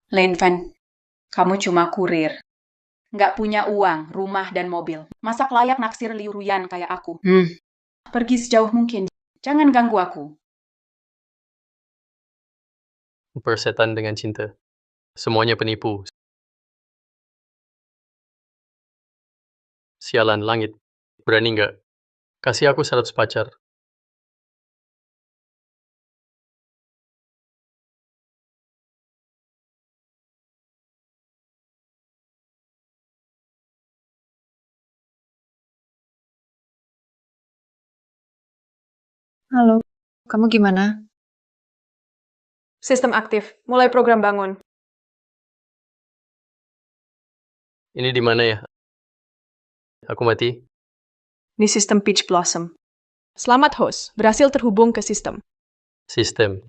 Lenvan, kamu cuma kurir. Nggak punya uang, rumah, dan mobil. Masak layak naksir Liu Ruyan kayak aku. Pergi sejauh mungkin. Jangan ganggu aku. Persetan dengan cinta. Semuanya penipu. Sialan langit. Berani nggak? Kasih aku 100 pacar. Halo, kamu gimana? Sistem aktif. Mulai program bangun. Ini di mana ya? Aku mati. Ini sistem Peach Blossom. Selamat host, berhasil terhubung ke sistem. Sistem.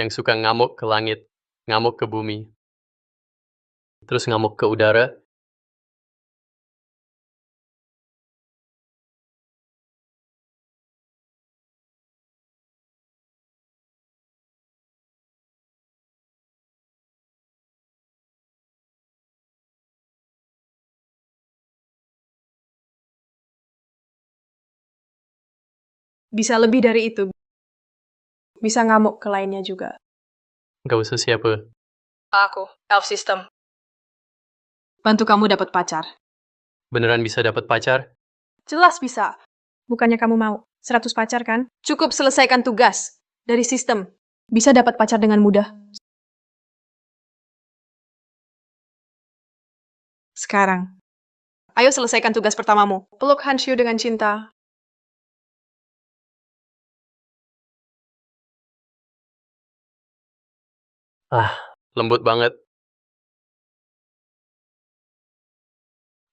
Yang suka ngamuk ke langit, ngamuk ke bumi, terus ngamuk ke udara. Bisa lebih dari itu. Bisa ngamuk ke lainnya juga. Nggak usah siapa. Aku, Elf System. Bantu kamu dapat pacar. Beneran bisa dapat pacar? Jelas bisa. Bukannya kamu mau 100 pacar kan? Cukup selesaikan tugas dari sistem. Bisa dapat pacar dengan mudah. Sekarang. Ayo selesaikan tugas pertamamu. Peluk Hanshu dengan cinta. Lembut banget.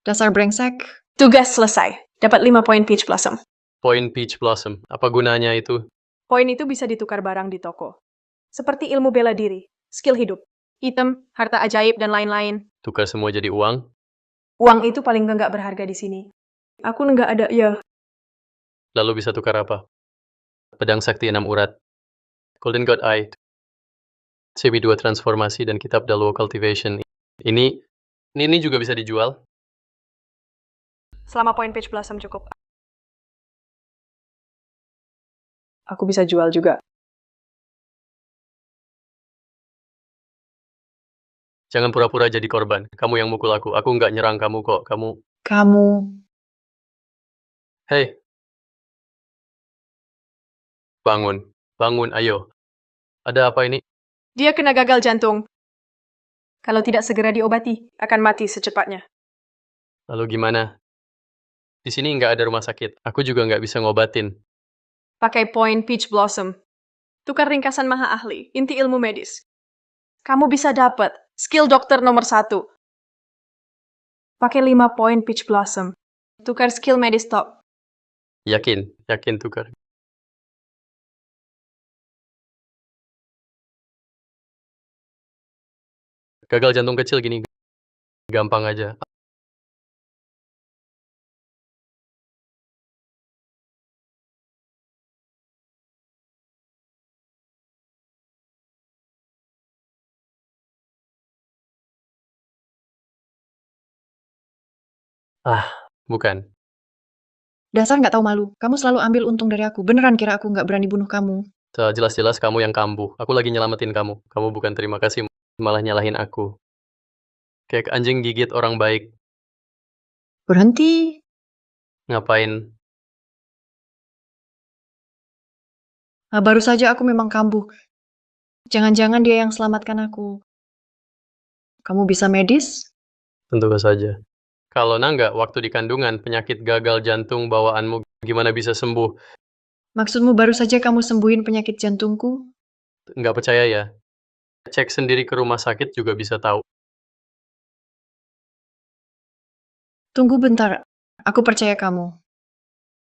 Dasar brengsek. Tugas selesai. Dapat 5 poin Peach Blossom. Poin Peach Blossom. Apa gunanya itu? Poin itu bisa ditukar barang di toko. Seperti ilmu bela diri, skill hidup, item, harta ajaib, dan lain-lain. Tukar semua jadi uang? Uang itu paling nggak berharga di sini. Aku nggak ada, ya. Lalu bisa tukar apa? Pedang sakti 6 urat. Golden God Eye. CB2 transformasi dan kitab Daluo Cultivation. Ini juga bisa dijual? Selama poin Peach Blossom cukup. Aku bisa jual juga. Jangan pura-pura jadi korban. Kamu yang mukul aku. Aku nggak nyerang kamu kok. Kamu. Hei. Bangun. Bangun, ayo. Ada apa ini? Dia kena gagal jantung. Kalau tidak segera diobati, akan mati secepatnya. Lalu gimana? Di sini nggak ada rumah sakit. Aku juga nggak bisa ngobatin. Pakai poin Peach Blossom. Tukar ringkasan maha ahli, inti ilmu medis. Kamu bisa dapat skill dokter nomor 1. Pakai 5 poin Peach Blossom. Tukar skill medis top. Yakin tukar. Gagal jantung kecil gini. Gampang aja. Bukan. Dasar nggak tahu malu. Kamu selalu ambil untung dari aku. Beneran kira aku nggak berani bunuh kamu. Jelas-jelas kamu yang kambuh. Aku lagi nyelamatin kamu. Kamu bukan terima kasih, malah nyalahin aku. Kayak anjing gigit orang baik. Berhenti. Ngapain? Baru saja aku memang kambuh. Jangan-jangan dia yang selamatkan aku. Kamu bisa medis? Tentu saja. Kalau nggak, waktu di kandungan, penyakit gagal jantung bawaanmu gimana bisa sembuh? Maksudmu baru saja kamu sembuhin penyakit jantungku? Nggak percaya ya? Cek sendiri ke rumah sakit juga bisa tahu. Tunggu bentar. Aku percaya kamu.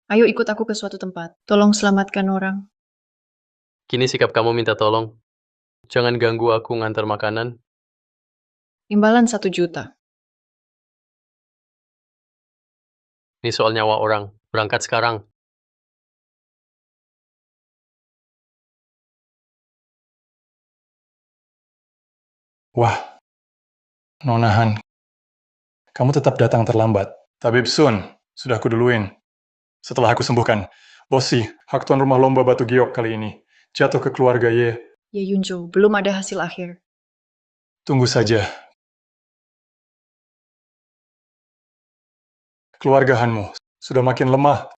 Ayo ikut aku ke suatu tempat. Tolong selamatkan orang. Kini sikap kamu minta tolong. Jangan ganggu aku ngantar makanan. Imbalan 1 juta. Ini soal nyawa orang. Berangkat sekarang. Wah, Nonahan, kamu tetap datang terlambat. Tabib Sun, sudah kuduluin. Setelah aku sembuhkan, Bosi, hak tuan rumah lomba batu giok kali ini jatuh ke keluarga Ye. Ya Yunjo, belum ada hasil akhir. Tunggu saja. Keluarga Hanmu sudah makin lemah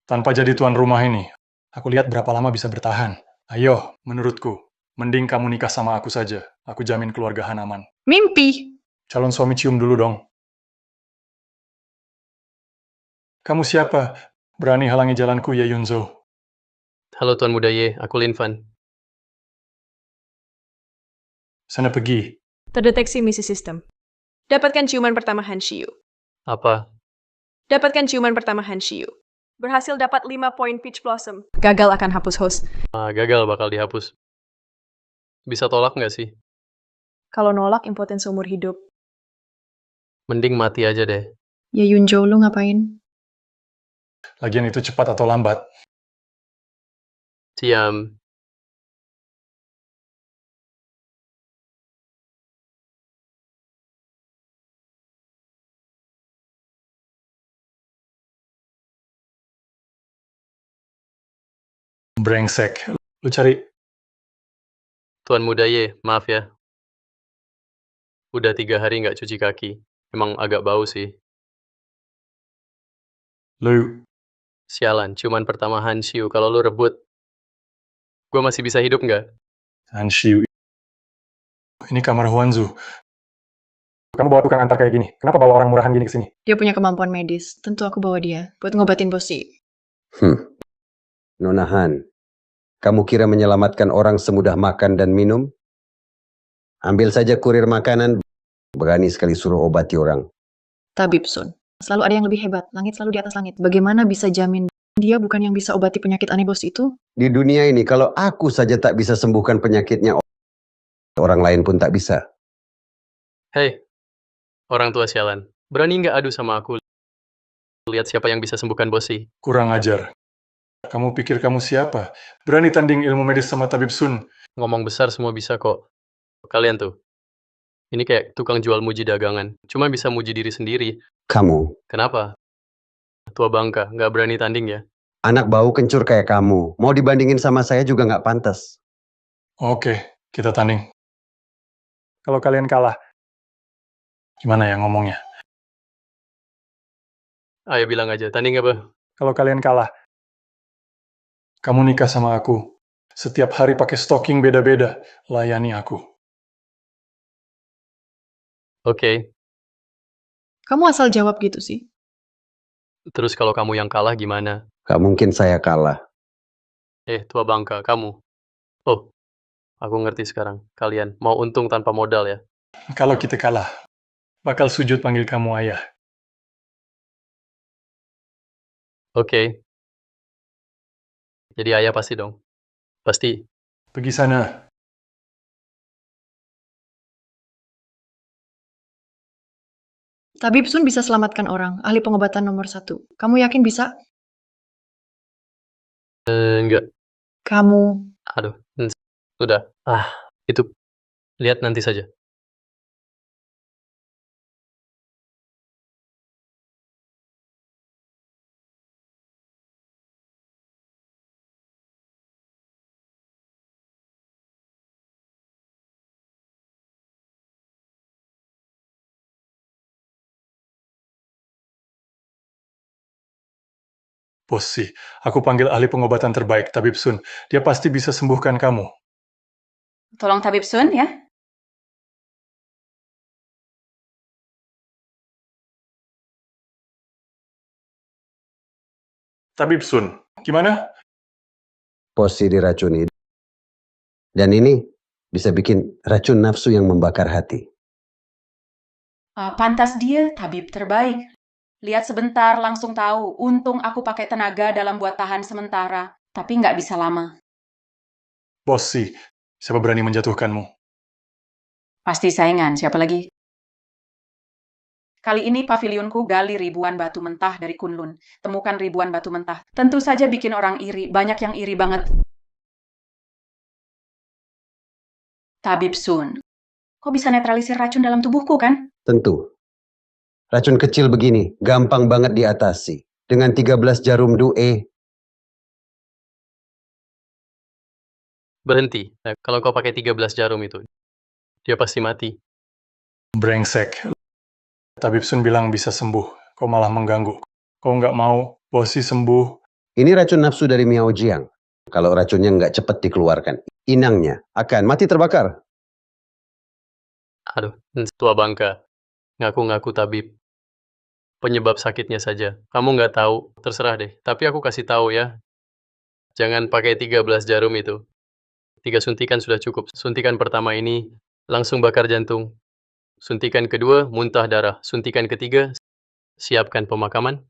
tanpa jadi tuan rumah ini. Aku lihat berapa lama bisa bertahan. Ayo, menurutku, mending kamu nikah sama aku saja. Aku jamin keluarga Han aman. Mimpi! Calon suami cium dulu dong. Kamu siapa? Berani halangi jalanku, Ye Yunzo. Halo Tuan Muda Ye, aku Lin Fan. Sana pergi. Terdeteksi misi sistem. Dapatkan ciuman pertama Han Shiyu. Apa? Dapatkan ciuman pertama Han Shiyu. Berhasil dapat 5 poin Peach Blossom. Gagal akan hapus host. Gagal bakal dihapus. Bisa tolak nggak sih? Kalau nolak, impoten seumur hidup. Mending mati aja deh. Ya Yunjo, lu ngapain? Lagian itu cepat atau lambat. Siam. Brengsek. Lu cari... Tuan Muda Ye, maaf ya. Udah 3 hari nggak cuci kaki. Emang agak bau sih. Lu... Sialan, ciuman pertama Han Shiyu. Kalau lu rebut, gue masih bisa hidup nggak? Han Shiu. Ini kamar Huanzu. Kamu bawa tukang antar kayak gini. Kenapa bawa orang murahan gini ke sini? Dia punya kemampuan medis. Tentu aku bawa dia buat ngobatin Bosi. Nonahan, kamu kira menyelamatkan orang semudah makan dan minum? Ambil saja kurir makanan, berani sekali suruh obati orang. Tabib Sun. Selalu ada yang lebih hebat. Langit selalu di atas langit. Bagaimana bisa jamin dia bukan yang bisa obati penyakit aneh Bos itu? Di dunia ini, kalau aku saja tak bisa sembuhkan penyakitnya, orang lain pun tak bisa. Hei, orang tua sialan. Berani nggak adu sama aku? Lihat siapa yang bisa sembuhkan Bosi. Kurang ajar. Kamu pikir kamu siapa? Berani tanding ilmu medis sama Tabib Sun. Ngomong besar semua bisa kok. Kalian tuh. Ini kayak tukang jual muji dagangan. Cuma bisa muji diri sendiri. Kamu, Kenapa? Tua bangka, nggak berani tanding ya? anak bau kencur kayak kamu, mau dibandingin sama saya juga nggak pantas. Oke, kita tanding. Kalau kalian kalah, gimana ya ngomongnya? Ayo bilang aja, tanding apa? Kalau kalian kalah, kamu nikah sama aku. Setiap hari pakai stocking beda-beda. Layani aku. Oke. Kamu asal jawab gitu sih. Terus kalau kamu yang kalah gimana? Gak mungkin saya kalah. Tua bangka, kamu. Oh, aku ngerti sekarang. Kalian mau untung tanpa modal ya? Kalau kita kalah, bakal sujud panggil kamu ayah. Oke. Jadi ayah pasti dong. Pasti. Pergi sana. Tabib Sun bisa selamatkan orang. Ahli pengobatan nomor 1. Kamu yakin bisa? Enggak. Kamu... Aduh. Sudah. Itu. Lihat nanti saja. Bosi, aku panggil ahli pengobatan terbaik, Tabib Sun. Dia pasti bisa sembuhkan kamu. Tolong Tabib Sun ya. Tabib Sun, gimana? Posi diracuni. Dan ini bisa bikin racun nafsu yang membakar hati. Pantas dia tabib terbaik. Lihat sebentar langsung tahu. Untung aku pakai tenaga dalam buat tahan sementara. Tapi nggak bisa lama. Bosi, siapa berani menjatuhkanmu? Pasti saingan, siapa lagi? Kali ini pavilionku gali ribuan batu mentah dari Kunlun. Temukan ribuan batu mentah. Tentu saja bikin orang iri. Banyak yang iri banget. Tabib Sun, Kau bisa netralisir racun dalam tubuhku, kan? Tentu. Racun kecil begini, gampang banget diatasi. Dengan 13 jarum Due, Berhenti. Nah, kalau kau pakai 13 jarum itu, dia pasti mati. Brengsek. Tabib Sun bilang bisa sembuh. Kau malah mengganggu. Kau nggak mau Bosi sembuh. ini racun nafsu dari Miao Jiang. Kalau racunnya nggak cepat dikeluarkan, inangnya akan mati terbakar. Aduh, tua bangka. Ngaku-ngaku tabib. Penyebab sakitnya saja. Kamu nggak tahu, terserah deh. Tapi aku kasih tahu ya, jangan pakai 13 jarum itu. 3 suntikan sudah cukup. Suntikan pertama ini langsung bakar jantung. Suntikan kedua, muntah darah. Suntikan ketiga, siapkan pemakaman.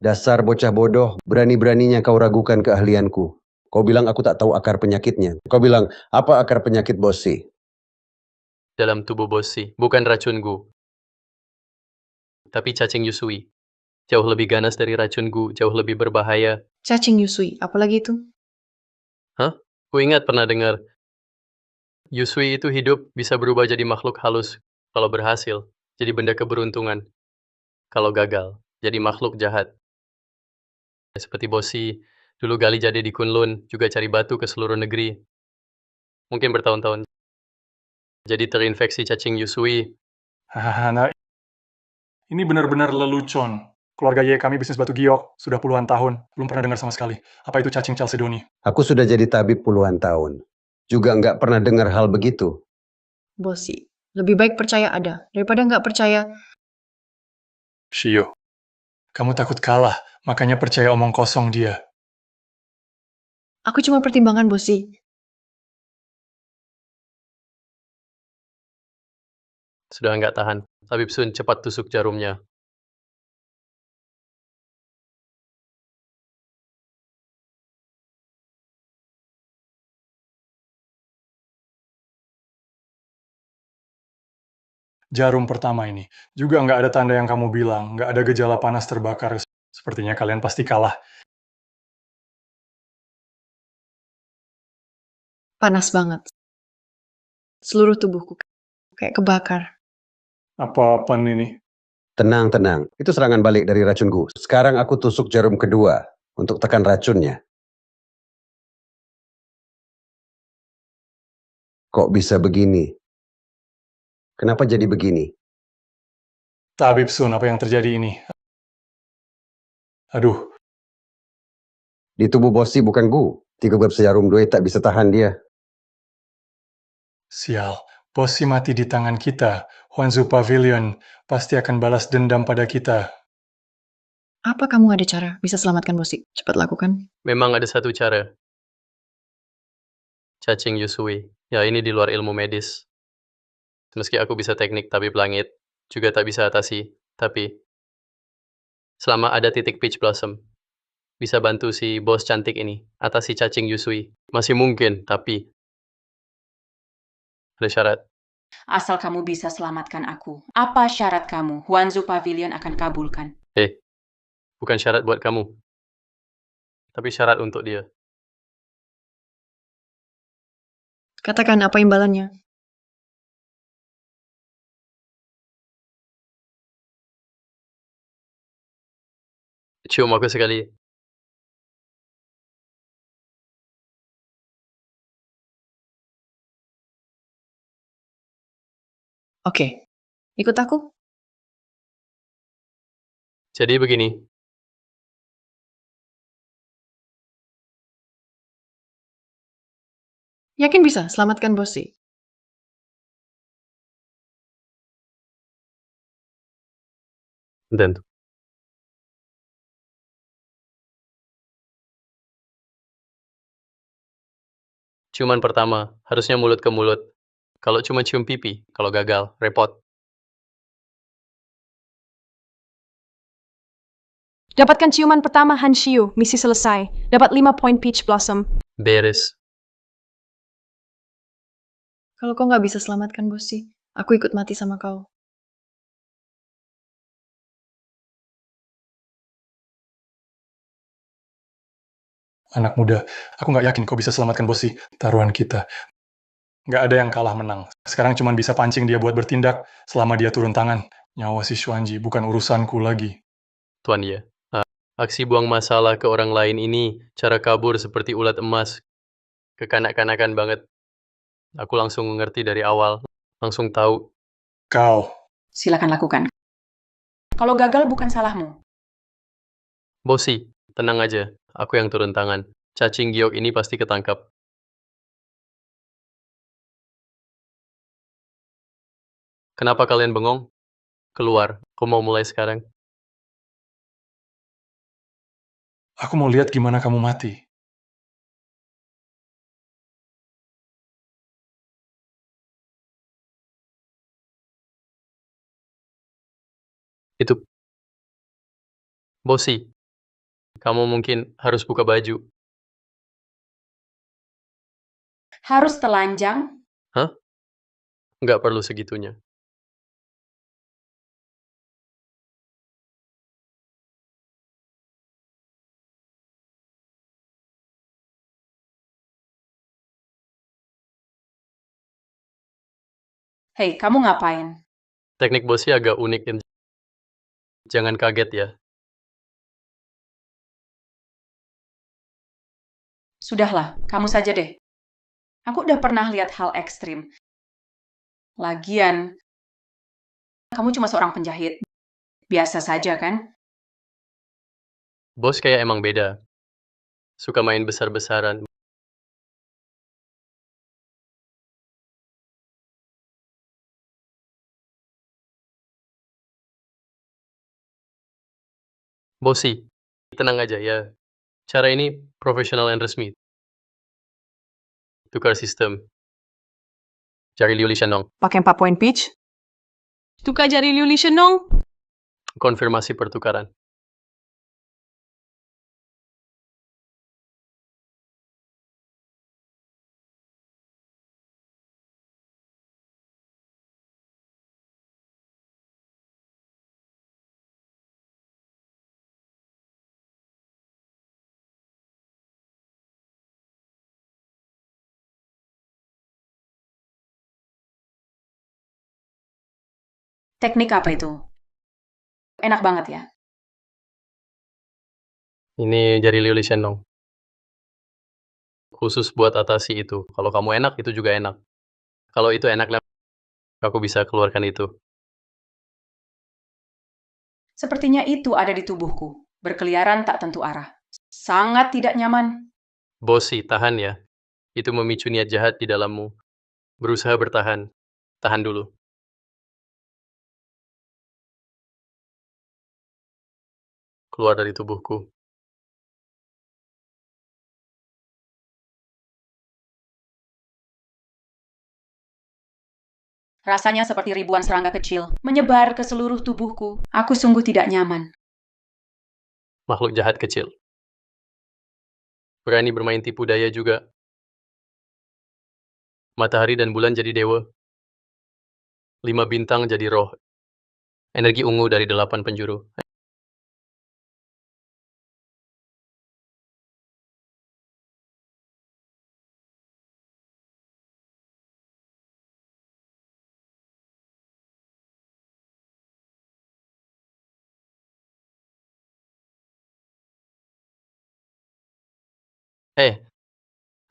Dasar bocah bodoh, berani-beraninya kau ragukan keahlianku. Kau bilang aku tak tahu akar penyakitnya. Kau bilang, apa akar penyakit Bosi? Dalam tubuh Bosi, bukan racun Gu, tapi cacing Yusui. Jauh lebih ganas dari racun Gu, jauh lebih berbahaya. Cacing Yusui, apalagi itu? Hah? Ku ingat pernah dengar, Yusui itu hidup bisa berubah jadi makhluk halus kalau berhasil, jadi benda keberuntungan. Kalau gagal, jadi makhluk jahat. Seperti Bosi, dulu gali jadi di Kunlun, juga cari batu ke seluruh negeri. Mungkin bertahun-tahun. Jadi terinfeksi cacing Yusui. Hahaha, nah, ini benar-benar lelucon. Keluarga Ye kami bisnis batu giok sudah puluhan tahun. Belum pernah dengar sama sekali. Apa itu cacing Chalcedony? Aku sudah jadi tabib puluhan tahun. Juga nggak pernah dengar hal begitu. Bosi, lebih baik percaya ada daripada nggak percaya. Shio, kamu takut kalah, makanya percaya omong kosong dia. Aku cuma pertimbangan, Bosi. Sudah nggak tahan. Tabib Sun cepat tusuk jarumnya. Jarum pertama ini. Juga nggak ada tanda yang kamu bilang. Nggak ada gejala panas terbakar. Sepertinya kalian pasti kalah. Panas banget. Seluruh tubuhku kayak kebakar. Apa ini? Tenang, tenang. Itu serangan balik dari racunku. Sekarang aku tusuk jarum kedua untuk tekan racunnya. Kok bisa begini? Kenapa jadi begini? Tabib Sun, apa yang terjadi ini? Aduh, Di tubuh Bosi bukan Gu. 13 jarum Due tak bisa tahan dia. sial. Bosi mati di tangan kita. Huanzu Pavilion pasti akan balas dendam pada kita. Apa kamu ada cara bisa selamatkan Bosi? Cepat lakukan. Memang ada satu cara. Cacing Yusui. Ya, ini di luar ilmu medis. Meski aku bisa teknik tabib langit, juga tak bisa atasi. Tapi, selama ada titik peach blossom, bisa bantu si bos cantik ini atasi cacing Yusui. Masih mungkin, tapi ada syarat. Asal kamu bisa selamatkan aku. Apa syarat kamu? Huanzu Pavilion akan kabulkan. Bukan syarat buat kamu, tapi syarat untuk dia. Katakan apa imbalannya. Cium aku sekali. Oke, ikut aku. Jadi begini, Yakin bisa selamatkan Bosi? tentu. Ciuman pertama, harusnya mulut ke mulut. Kalau cuma cium pipi, kalau gagal, repot. Dapatkan ciuman pertama Han Shiu, misi selesai. Dapat 5 poin Peach Blossom. Beres. Kalau kau nggak bisa selamatkan Bosi, aku ikut mati sama kau. Anak muda, aku nggak yakin kau bisa selamatkan Bosi. Taruhan kita. Nggak ada yang kalah menang. Sekarang cuma bisa pancing dia buat bertindak selama dia turun tangan. Nyawa si Xuanji bukan urusanku lagi. Tuan ya. Aksi buang masalah ke orang lain ini, cara kabur seperti ulat emas. Kekanak-kanakan banget. Aku langsung mengerti dari awal. Langsung tahu. Kau, Silakan lakukan. Kalau gagal bukan salahmu. Bosi, tenang aja. Aku yang turun tangan. Cacing giok ini pasti ketangkap. Kenapa kalian bengong? Keluar. Aku mau mulai sekarang. aku mau lihat gimana kamu mati. Itu. Bosi, kamu mungkin harus buka baju. Harus telanjang. Hah? Nggak perlu segitunya. Hei, kamu ngapain? Teknik bosi agak unik. Jangan kaget ya. Sudahlah, kamu saja deh. Aku udah pernah lihat hal ekstrim. Lagian, kamu cuma seorang penjahit. Biasa saja, kan? Bos kayak emang beda. Suka main besar-besaran. Bosi, tenang aja ya. Cara ini profesional dan resmi. Tukar sistem. Cari Liu Lishanong. Pakai 4 poin pitch. Tukar jari Liu Lishanong. Konfirmasi pertukaran. Teknik apa itu? Enak banget ya. Ini jari Liu Lishanong. Khusus buat atasi itu. Kalau kamu enak, itu juga enak. Kalau itu enak, aku bisa keluarkan itu. Sepertinya itu ada di tubuhku. Berkeliaran tak tentu arah. Sangat tidak nyaman. Bosi, tahan ya. Itu memicu niat jahat di dalammu. Berusaha bertahan. Tahan dulu. Keluar dari tubuhku. Rasanya seperti ribuan serangga kecil menyebar ke seluruh tubuhku. Aku sungguh tidak nyaman. Makhluk jahat kecil. Berani bermain tipu daya juga. Matahari dan bulan jadi dewa. 5 bintang jadi roh. Energi ungu dari 8 penjuru.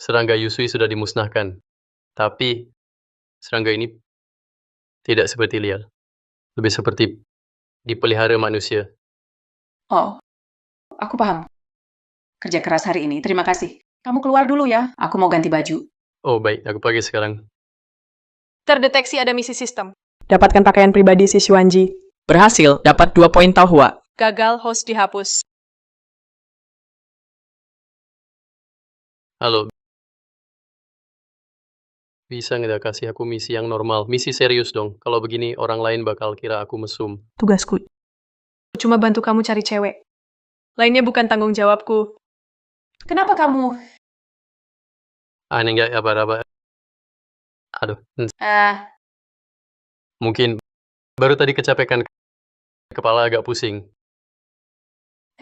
Serangga Yusui sudah dimusnahkan. Tapi, serangga ini tidak seperti liar. Lebih seperti dipelihara manusia. Oh, aku paham. Kerja keras hari ini. Terima kasih. Kamu keluar dulu ya. Aku mau ganti baju. Oh baik, aku pergi sekarang. Terdeteksi ada misi sistem. Dapatkan pakaian pribadi si Xuanji. Berhasil, dapat 2 poin Taohua. Gagal, host dihapus. Halo. Bisa nggak kasih aku misi yang normal? Misi serius dong. Kalau begini, orang lain bakal kira aku mesum. Tugasku. Cuma bantu kamu cari cewek. Lainnya bukan tanggung jawabku. Kenapa kamu... Aneh nggak apa-apa. Aduh, mungkin baru tadi kecapekan, kepala agak pusing.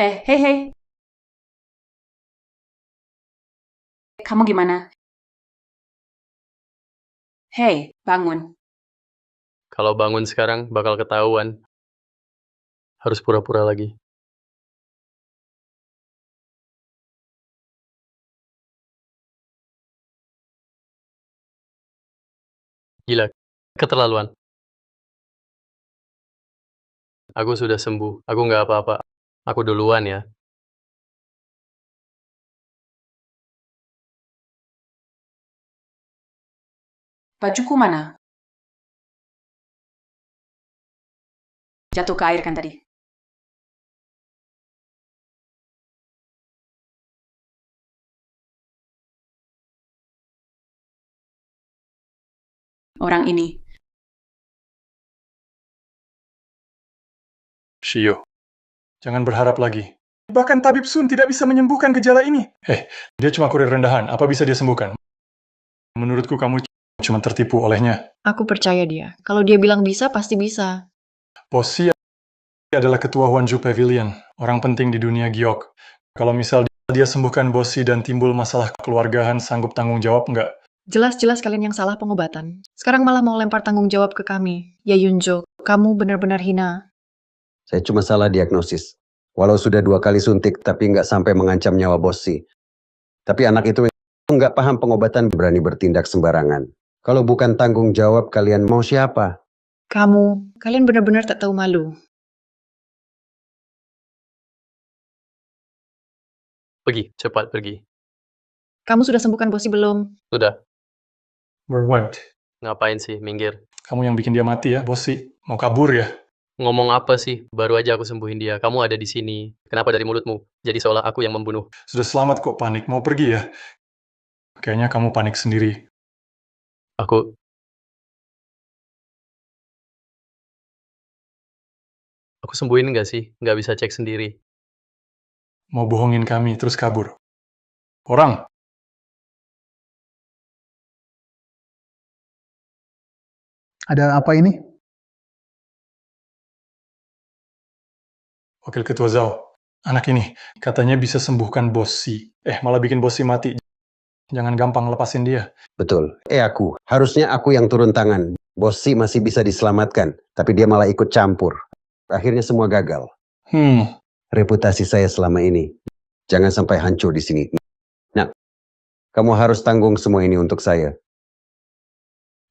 hei, hei. Kamu gimana? Hei, bangun. Kalau bangun sekarang bakal ketahuan. Harus pura-pura lagi. Gila, keterlaluan. Aku sudah sembuh. Aku nggak apa-apa. Aku duluan ya. Bajuku mana? Jatuh ke air kan tadi? Orang ini. Shio, jangan berharap lagi. Bahkan Tabib Sun tidak bisa menyembuhkan gejala ini. Dia cuma kurir rendahan. Apa bisa dia sembuhkan? Menurutku kamu cuma tertipu olehnya. Aku percaya dia. Kalau dia bilang bisa, pasti bisa. Bossy adalah ketua Huanju Pavilion, orang penting di dunia giok. Kalau misal dia sembuhkan Bossy dan timbul masalah kekeluargaan, sanggup tanggung jawab nggak? Jelas-jelas kalian yang salah pengobatan. Sekarang malah mau lempar tanggung jawab ke kami. Ya Yunjo, kamu benar-benar hina. Saya cuma salah diagnosis. Walau sudah 2 kali suntik, tapi nggak sampai mengancam nyawa Bossy. Tapi anak itu nggak paham pengobatan, berani bertindak sembarangan. Kalau bukan tanggung jawab, kalian mau siapa? Kalian benar-benar tak tahu malu. Pergi, cepat pergi. Kamu sudah sembuhkan Bossy belum? Sudah, Berwant. ngapain sih, minggir. Kamu yang bikin dia mati ya, Bossy. Mau kabur ya? Ngomong apa sih? Baru aja aku sembuhin dia. Kamu ada di sini. Kenapa dari mulutmu? Jadi seolah aku yang membunuh. Sudah selamat kok panik. Mau pergi ya? Kayaknya kamu panik sendiri. Aku sembuhin nggak sih? Nggak bisa cek sendiri. Mau bohongin kami, terus kabur. Orang, Ada apa ini? Wakil Ketua Zhao. Anak ini katanya bisa sembuhkan Bossy. Malah bikin Bossy mati. Jangan gampang lepasin dia. Betul. Harusnya aku yang turun tangan. Bossy masih bisa diselamatkan, tapi dia malah ikut campur. Akhirnya semua gagal. Reputasi saya selama ini. Jangan sampai hancur di sini. Nah, kamu harus tanggung semua ini untuk saya.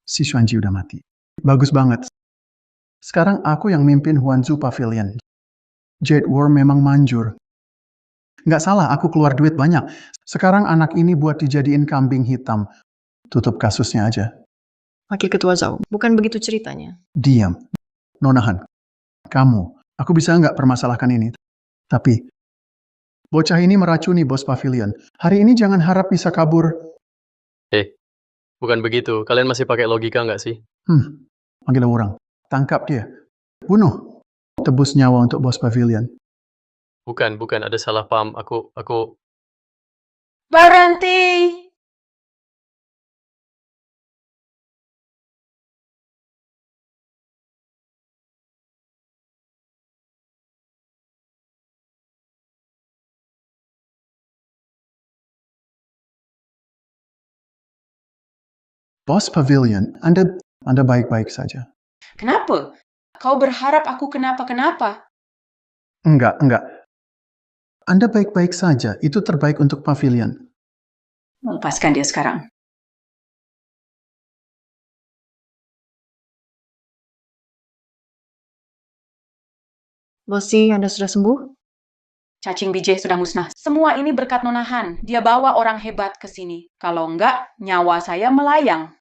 Si Xuanji udah mati. Bagus banget. Sekarang aku yang mimpin Huanzu Pavilion. Jade War memang manjur. Nggak salah, aku keluar duit banyak. Sekarang anak ini buat dijadiin kambing hitam. Tutup kasusnya aja. Wakil Ketua Zhao, bukan begitu ceritanya. Diam. Nonahan. Kamu, aku bisa nggak permasalahkan ini. Tapi, bocah ini meracuni bos pavilion. Hari ini jangan harap bisa kabur. Bukan begitu. Kalian masih pakai logika nggak sih? Panggil orang. Tangkap dia. Bunuh. Tebus nyawa untuk bos pavilion. Bukan. Ada salah paham. Aku Berhenti! Bos pavilion, Anda baik-baik saja. Kenapa? Kau berharap aku kenapa-kenapa? Enggak. Anda baik-baik saja. Itu terbaik untuk pavilion. Lepaskan dia sekarang. Bossy, Anda sudah sembuh? Cacing bijih sudah musnah. Semua ini berkat Nonahan. Dia bawa orang hebat ke sini. Kalau enggak, nyawa saya melayang.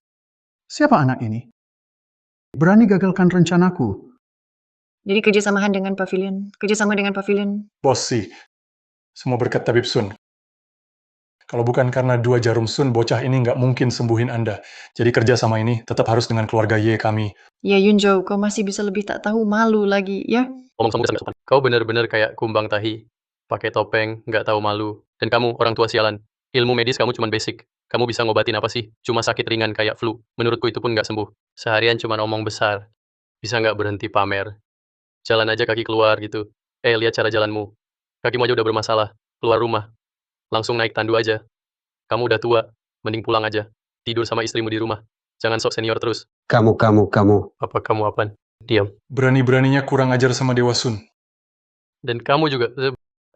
Siapa anak ini? Berani gagalkan rencanaku. Jadi kerjasama dengan pavilion. Bossy. Semua berkat Tabib Sun. Kalau bukan karena 2 jarum Sun, bocah ini nggak mungkin sembuhin Anda. Jadi kerja sama ini tetap harus dengan keluarga Ye kami. Ya Yunjo, kau masih bisa lebih tak tahu malu lagi, ya? ngomong sama sopan. Kau bener-bener kayak kumbang tahi. Pakai topeng, nggak tahu malu. Dan kamu, orang tua sialan. Ilmu medis kamu cuma basic. Kamu bisa ngobatin apa sih? Cuma sakit ringan kayak flu. Menurutku itu pun nggak sembuh. Seharian cuma omong besar. Bisa nggak berhenti pamer? Jalan aja kaki keluar gitu. Lihat cara jalanmu. Kakimu aja udah bermasalah. Keluar rumah. Langsung naik tandu aja. Kamu udah tua. Mending pulang aja. Tidur sama istrimu di rumah. Jangan sok senior terus. Kamu. Apa kamu apaan? Diam. Berani-beraninya kurang ajar sama Dewa Sun. Dan kamu juga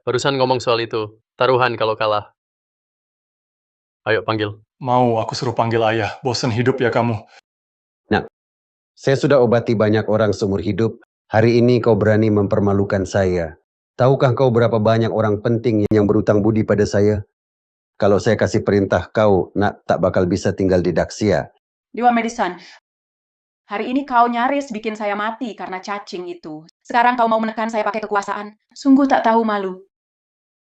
barusan ngomong soal itu. Taruhan kalau kalah. Ayo panggil. Mau aku suruh panggil ayah. Bosen hidup ya kamu. Saya sudah obati banyak orang seumur hidup. Hari ini kau berani mempermalukan saya. Tahukah kau berapa banyak orang penting yang berutang budi pada saya? Kalau saya kasih perintah kau, nak tak bakal bisa tinggal di Daxia. Dewa Madison, hari ini kau nyaris bikin saya mati karena cacing itu. Sekarang kau mau menekan saya pakai kekuasaan. Sungguh tak tahu malu.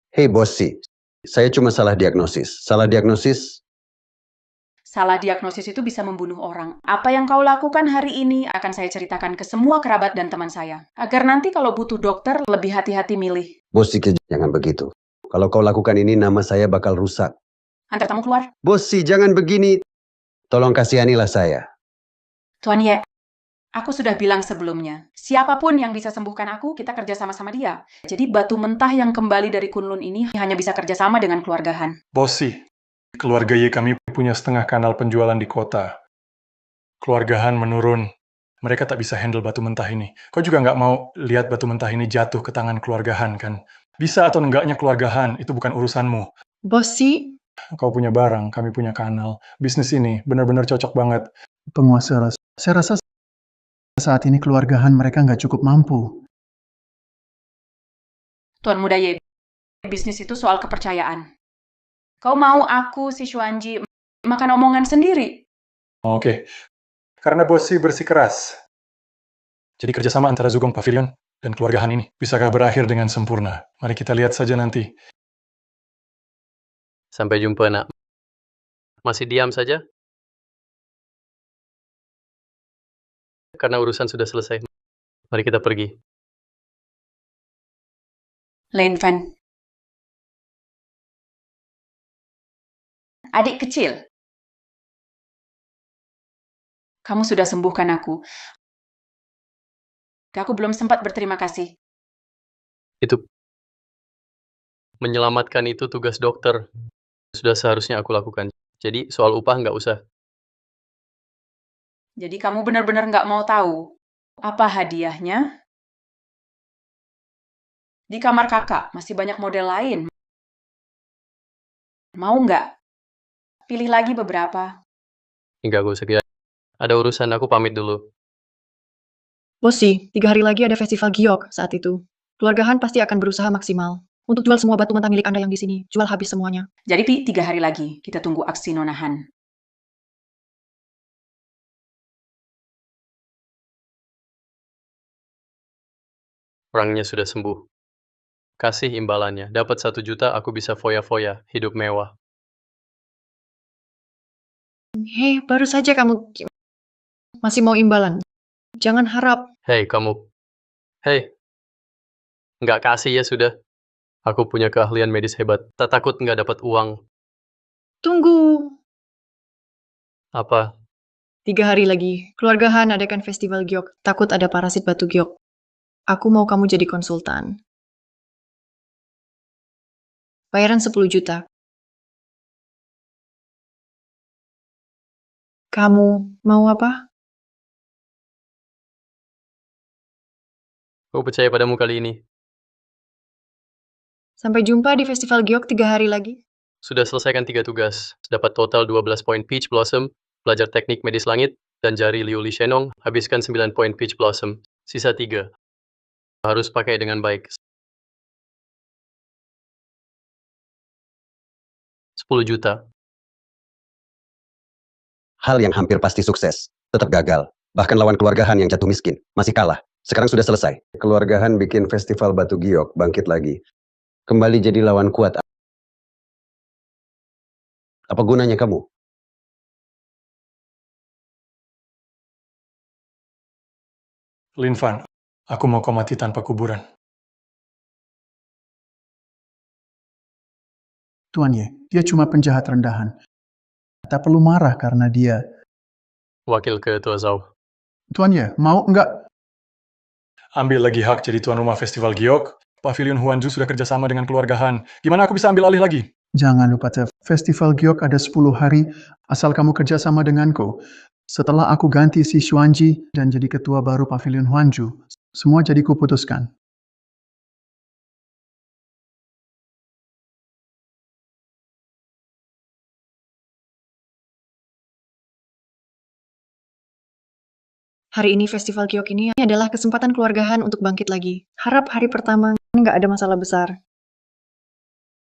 Hei Bossy, saya cuma salah diagnosis. Salah diagnosis? Salah diagnosis itu bisa membunuh orang. Apa yang kau lakukan hari ini akan saya ceritakan ke semua kerabat dan teman saya. Agar nanti kalau butuh dokter, lebih hati-hati milih. Bossy, jangan begitu. Kalau kau lakukan ini, nama saya bakal rusak. Antar tamu keluar. Bossy, jangan begini. Tolong kasihanilah saya. Tuan Ye, aku sudah bilang sebelumnya, siapapun yang bisa sembuhkan aku, kita kerja sama-sama dia. Jadi batu mentah yang kembali dari Kunlun ini hanya bisa kerjasama dengan keluarga Han. Bossy, keluarga Ye kami punya setengah kanal penjualan di kota. Keluarga Han menurun. Mereka tak bisa handle batu mentah ini. Kau juga nggak mau lihat batu mentah ini jatuh ke tangan keluarga Han, kan? Bisa atau enggaknya keluarga Han, itu bukan urusanmu. Bossy, Kau punya barang, kami punya kanal. Bisnis ini benar-benar cocok banget. Penguasa, saya rasa saat ini keluarga Han mereka nggak cukup mampu. Tuan Muda Ye, bisnis itu soal kepercayaan. Kau mau aku, si Xuanji, makan omongan sendiri? Oke. Karena Bossy bersikeras. Jadi kerjasama antara Zugong Pavilion dan keluarga Han ini bisakah berakhir dengan sempurna? Mari kita lihat saja nanti. Sampai jumpa, nak. Masih diam saja? Karena urusan sudah selesai. Mari kita pergi. Lin Fan. Adik kecil. Kamu sudah sembuhkan aku. Aku belum sempat berterima kasih. Itu menyelamatkan itu tugas dokter. Sudah seharusnya aku lakukan. Jadi soal upah nggak usah. Jadi kamu benar-benar nggak mau tahu apa hadiahnya? Di kamar kakak masih banyak model lain. Mau nggak? Pilih lagi beberapa. Enggak, gue usah. Ada urusan, aku pamit dulu. Bossy, 3 hari lagi ada festival giok saat itu. Keluarga Han pasti akan berusaha maksimal untuk jual semua batu mentah milik Anda yang di sini. Jual habis semuanya. Jadi Pi, 3 hari lagi kita tunggu aksi Nona Han. Orangnya sudah sembuh. Kasih imbalannya. Dapat 1 juta, aku bisa foya-foya, hidup mewah. Hei, baru saja kamu masih mau imbalan. Jangan harap. Hei, kamu. Hei. Nggak kasih ya sudah. Aku punya keahlian medis hebat. Tak takut nggak dapat uang. Tunggu. Apa? 3 hari lagi, keluarga Han adakan festival giok. Takut ada parasit batu giok. Aku mau kamu jadi konsultan. Bayaran 10 juta. Kamu mau apa? Aku percaya padamu kali ini. Sampai jumpa di festival giok 3 hari lagi. Sudah selesaikan 3 tugas. Dapat total 12 poin Peach Blossom, belajar teknik medis langit, dan jari Liu Li Shenong, habiskan 9 poin Peach Blossom. Sisa 3. Harus pakai dengan baik. 10 juta. Hal yang hampir pasti sukses, tetap gagal. Bahkan lawan keluarga Han yang jatuh miskin, masih kalah. Sekarang sudah selesai. Keluarga Han bikin festival batu giok, bangkit lagi. Kembali jadi lawan kuat. Apa gunanya kamu? Lin Fan, aku mau kau mati tanpa kuburan. Tuan Ye, dia cuma penjahat rendahan. Tak perlu marah karena dia. Wakil Ketua Zhao. Tuan Ye, mau enggak? Ambil lagi hak jadi tuan rumah festival giok. Pavilion Huanzu sudah kerjasama dengan keluarga Han. Gimana aku bisa ambil alih lagi? Jangan lupa, Tef. Festival giok ada 10 hari, asal kamu kerja sama denganku. Setelah aku ganti si Xuanji dan jadi ketua baru Pavilion Huanju, semua jadi kuputuskan. Hari ini festival giok ini adalah kesempatan keluargahan untuk bangkit lagi. Harap hari pertama nggak ada masalah besar.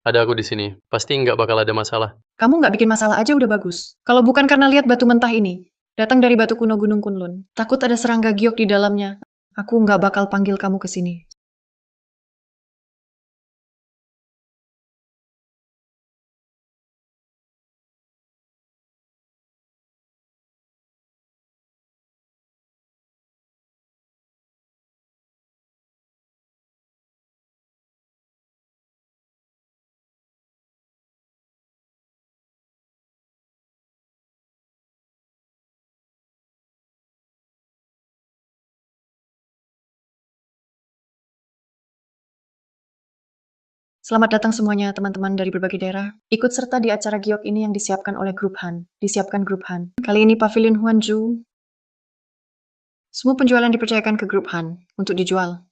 Ada aku di sini. Pasti nggak bakal ada masalah. Kamu nggak bikin masalah aja udah bagus. Kalau bukan karena lihat batu mentah ini, datang dari batu kuno Gunung Kunlun, takut ada serangga giok di dalamnya, aku nggak bakal panggil kamu ke sini. Selamat datang semuanya teman-teman dari berbagai daerah. Ikut serta di acara giok ini yang disiapkan oleh Grup Han. Kali ini Pavilion Huanju. Semua penjualan dipercayakan ke Grup Han untuk dijual.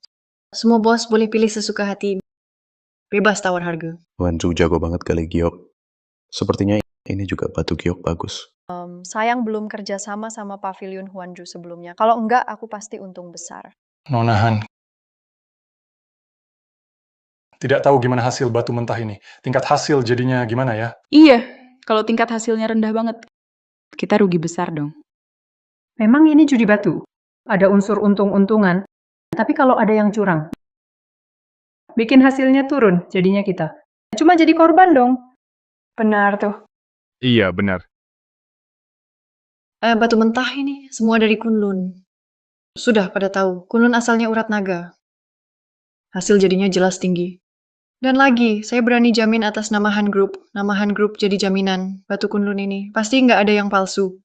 Semua bos boleh pilih sesuka hati. Bebas tawar harga. Wanju jago banget kali giok. Sepertinya ini juga batu giok bagus. Sayang belum kerja sama Pavilion Huanju sebelumnya. Kalau enggak, aku pasti untung besar. Nona Han, tidak tahu gimana hasil batu mentah ini. Tingkat hasil jadinya gimana ya? Iya, kalau tingkat hasilnya rendah banget, kita rugi besar dong. Memang ini judi batu. Ada unsur untung-untungan. Tapi kalau ada yang curang, bikin hasilnya turun jadinya kita. Cuma jadi korban dong. Benar tuh. Iya, benar. Batu mentah ini semua dari Kunlun. Sudah pada tahu, Kunlun asalnya urat naga. Hasil jadinya jelas tinggi. Dan lagi, saya berani jamin atas nama Han Group. Nama Han Group jadi jaminan batu Kunlun ini. Pasti nggak ada yang palsu.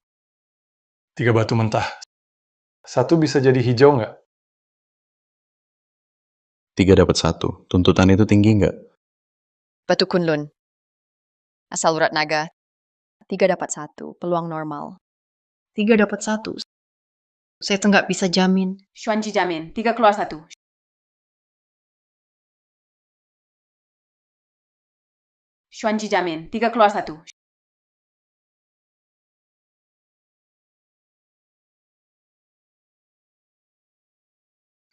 3 batu mentah. 1 bisa jadi hijau nggak? 3 dapat 1. Tuntutan itu tinggi nggak? Batu Kunlun. Asal urat naga. 3 dapat 1. Peluang normal. 3 dapat 1. Saya tuh nggak bisa jamin. Xuanji jamin, 3 keluar 1. Xuanji jamin, 3 keluar 1.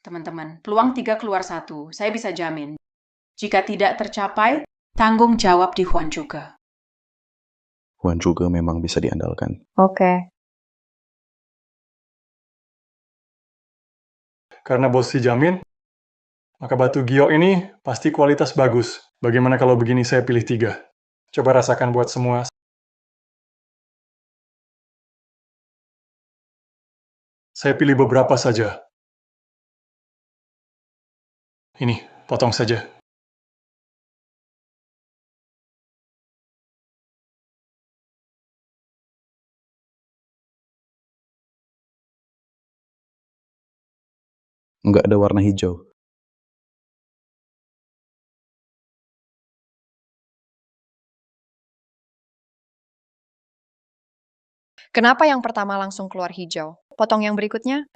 Teman-teman, peluang 3 keluar 1. Saya bisa jamin. Jika tidak tercapai, tanggung jawab di Huan juga. Huan juga memang bisa diandalkan. Oke. Karena bos si jamin, maka batu giok ini pasti kualitas bagus. Bagaimana kalau begini saya pilih 3? Coba rasakan buat semua. Saya pilih beberapa saja. Ini, potong saja. Nggak ada warna hijau. Kenapa yang pertama langsung keluar hijau? Potong yang berikutnya?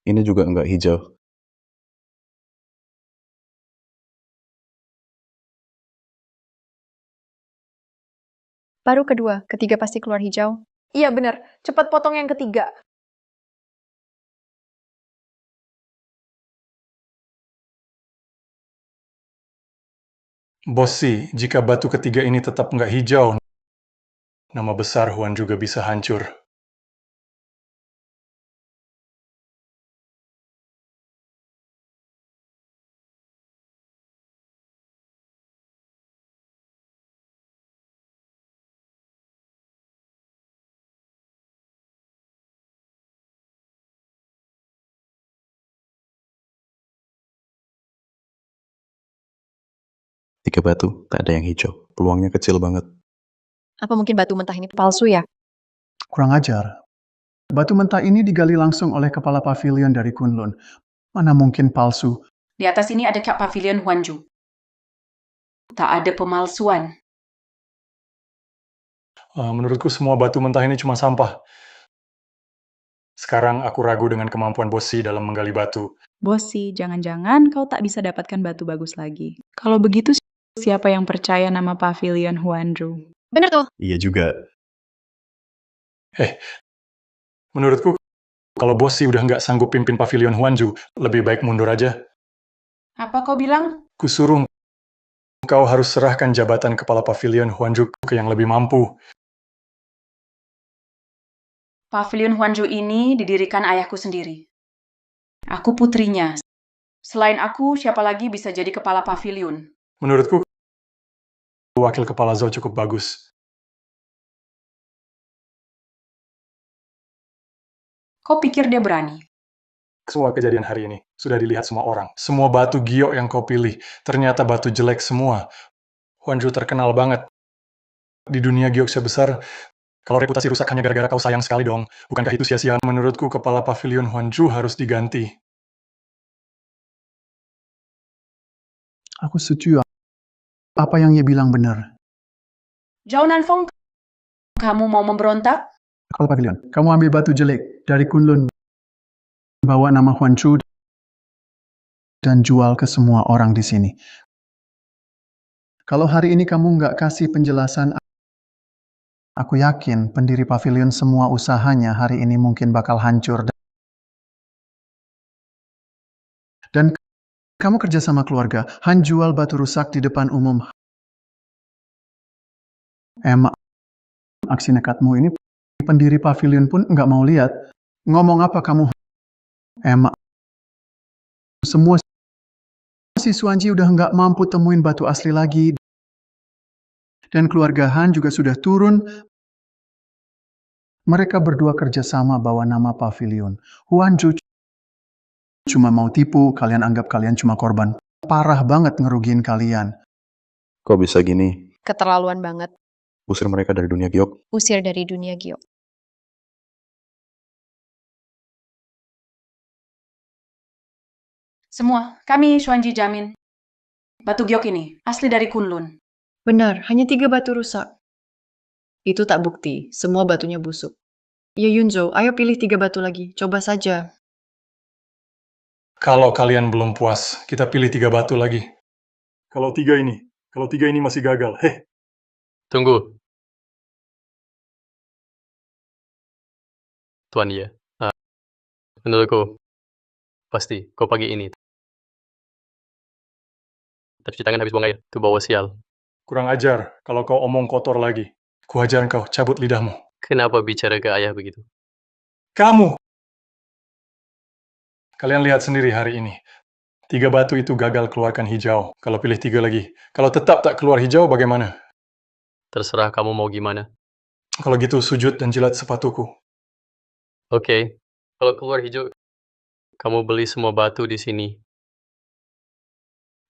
Ini juga nggak hijau. Baru kedua, ketiga pasti keluar hijau. Iya benar. Cepat potong yang ketiga. Bos si, jika batu ketiga ini tetap nggak hijau, nama besar Huan juga bisa hancur. 3 batu, tak ada yang hijau. Peluangnya kecil banget. Apa mungkin batu mentah ini palsu ya? Kurang ajar. Batu mentah ini digali langsung oleh kepala pavilion dari Kunlun. Mana mungkin palsu? Di atas ini ada pavilion Huanju. Tak ada pemalsuan. Menurutku semua batu mentah ini cuma sampah. Sekarang aku ragu dengan kemampuan Bossi dalam menggali batu. Bossi, jangan-jangan kau tak bisa dapatkan batu bagus lagi. Kalau begitu, siapa yang percaya nama pavilion Huanju? Bener tuh. Iya juga. Menurutku, kalau Bossi udah nggak sanggup pimpin pavilion Huanju, lebih baik mundur aja. Apa kau bilang? Kusuruh kau harus serahkan jabatan kepala pavilion Huanju ke yang lebih mampu. Pavilion Huanju ini didirikan ayahku sendiri. Aku putrinya. Selain aku, siapa lagi bisa jadi kepala pavilion? Menurutku, wakil kepala Zhou cukup bagus. Kau pikir dia berani? Semua kejadian hari ini sudah dilihat semua orang. Semua batu giok yang kau pilih, ternyata batu jelek semua. Huanju terkenal banget. Di dunia giok sebesar, kalau reputasi rusak hanya gara-gara kau sayang sekali dong. Bukankah itu sia-sia? Menurutku, kepala pavilion Huanju harus diganti. Aku setuju. Apa yang ia bilang benar. Zhao Nanfeng, kamu mau memberontak? Kepala pavilion, kamu ambil batu jelek dari Kunlun, bawa nama Huanchu, dan jual ke semua orang di sini. Kalau hari ini kamu nggak kasih penjelasan, aku yakin pendiri pavilion semua usahanya hari ini mungkin bakal hancur. Dan kamu kerja sama keluarga, Han jual batu rusak di depan umum. Emang aksi nekatmu ini pendiri pavilion pun nggak mau lihat. Ngomong apa kamu? Emang semua si Xuanji udah nggak mampu temuin batu asli lagi. Dan keluarga Han juga sudah turun. Mereka berdua kerjasama bawa nama pavilion. Huanju cuma mau tipu, kalian anggap kalian cuma korban. Parah banget ngerugiin kalian. Kok bisa gini? Keterlaluan banget. Usir mereka dari dunia giok. Usir dari dunia giok. Semua, kami Xuanji jamin. Batu giok ini asli dari Kunlun. Benar, hanya 3 batu rusak. Itu tak bukti, semua batunya busuk. Ya Yunzo, ayo pilih 3 batu lagi, coba saja. Kalau kalian belum puas, kita pilih 3 batu lagi. Kalau tiga ini masih gagal. Tunggu. Tuan Ye. Menurutku, pasti kau pagi ini. Tapi cuci tangan habis buang air. Itu bawa sial. Kurang ajar, kalau kau omong kotor lagi. Kuajarin kau, cabut lidahmu. Kenapa bicara ke ayah begitu? Kamu! Kalian lihat sendiri hari ini. 3 batu itu gagal keluarkan hijau. Kalau pilih 3 lagi. Kalau tetap tak keluar hijau, bagaimana? Terserah kamu mau gimana. Kalau gitu, sujud dan jilat sepatuku. Oke. Kalau keluar hijau, kamu beli semua batu di sini.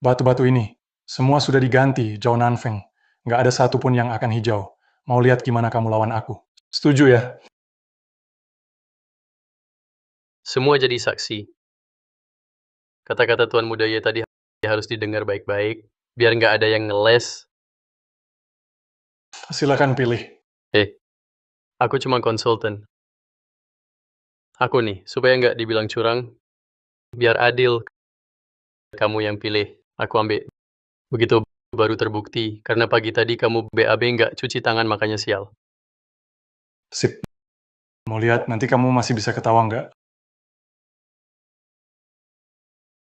Batu-batu ini, semua sudah diganti, Zhao Nanfeng. Nggak ada satupun yang akan hijau. Mau lihat gimana kamu lawan aku. Setuju ya? Semua jadi saksi. Kata-kata Tuan Muda Ye tadi harus didengar baik-baik, biar nggak ada yang ngeles. Silakan pilih. Aku cuma konsultan. Aku nih, supaya nggak dibilang curang, biar adil, kamu yang pilih, aku ambil. Begitu baru terbukti, karena pagi tadi kamu BAB nggak cuci tangan makanya sial. Sip. Mau lihat, nanti kamu masih bisa ketawa nggak?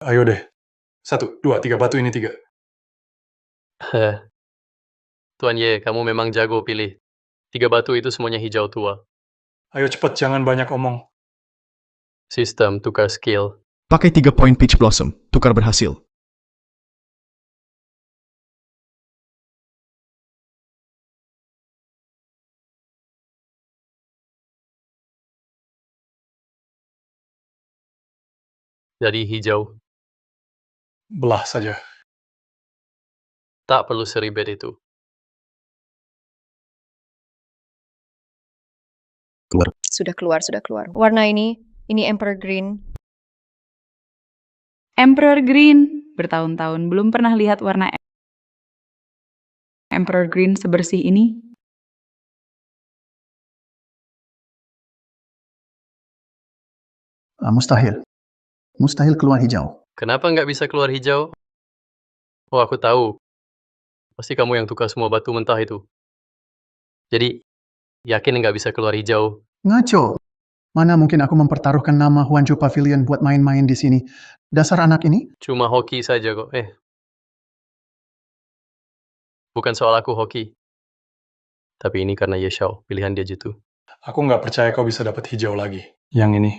Ayo deh. 1, 2, 3 batu ini 3. Tuan Ye, kamu memang jago pilih. 3 batu itu semuanya hijau tua. Ayo cepet, jangan banyak omong. Sistem tukar skill. Pakai 3 poin Peach Blossom. Tukar berhasil. Jadi hijau. Belah saja. Tak perlu seribet itu. Keluar. Sudah keluar, sudah keluar. Warna ini Emperor Green. Emperor Green. Bertahun-tahun belum pernah lihat warna Emperor Green sebersih ini. Mustahil. Mustahil keluar hijau. Kenapa nggak bisa keluar hijau? Oh, aku tahu. Pasti kamu yang tukar semua batu mentah itu. Jadi, yakin nggak bisa keluar hijau? Ngaco. Mana mungkin aku mempertaruhkan nama Huanju Pavilion buat main-main di sini. Dasar anak ini? Cuma hoki saja kok. Bukan soal aku hoki. Tapi ini karena Ye Xiao, pilihan dia gitu. Aku nggak percaya kau bisa dapat hijau lagi. Yang ini.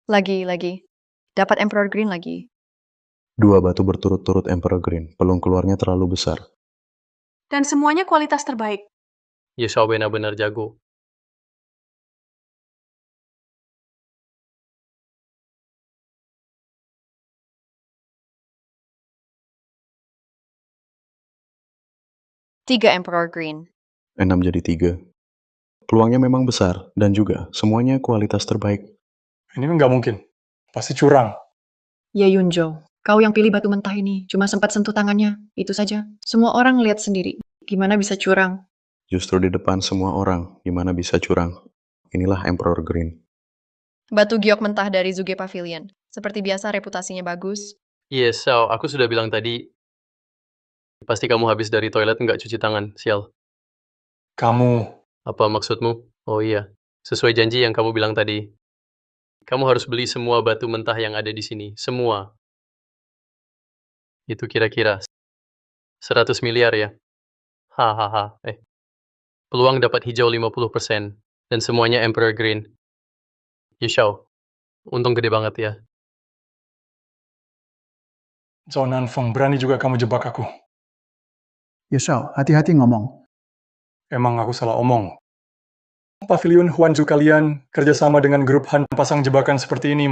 Lagi. Dapat Emperor Green lagi. 2 batu berturut-turut Emperor Green. Peluang keluarnya terlalu besar. Dan semuanya kualitas terbaik. Ye Xiao benar-benar jago. Tiga Emperor Green. 6 jadi 3. Peluangnya memang besar, dan juga semuanya kualitas terbaik. Ini nggak mungkin. Pasti curang. Ya Yunjo, kau yang pilih batu mentah ini. Cuma sempat sentuh tangannya. Itu saja. Semua orang lihat sendiri. Gimana bisa curang? Justru di depan semua orang, gimana bisa curang? Inilah Emperor Green. Batu giok mentah dari Zuge Pavilion. Seperti biasa reputasinya bagus. Ye Xiao, aku sudah bilang tadi, pasti kamu habis dari toilet nggak cuci tangan, sial. Kamu. Apa maksudmu? Oh iya, sesuai janji yang kamu bilang tadi. Kamu harus beli semua batu mentah yang ada di sini. Semua. Itu kira-kira 100 miliar ya. Hahaha. Peluang dapat hijau 50%. Dan semuanya Emperor Green. Ye Xiao, untung gede banget ya. Zhao Nanfeng, berani juga kamu jebak aku. Ye Xiao, hati-hati ngomong. Emang aku salah omong. Pavilion Huanju kalian kerjasama dengan grup Han pasang jebakan seperti ini.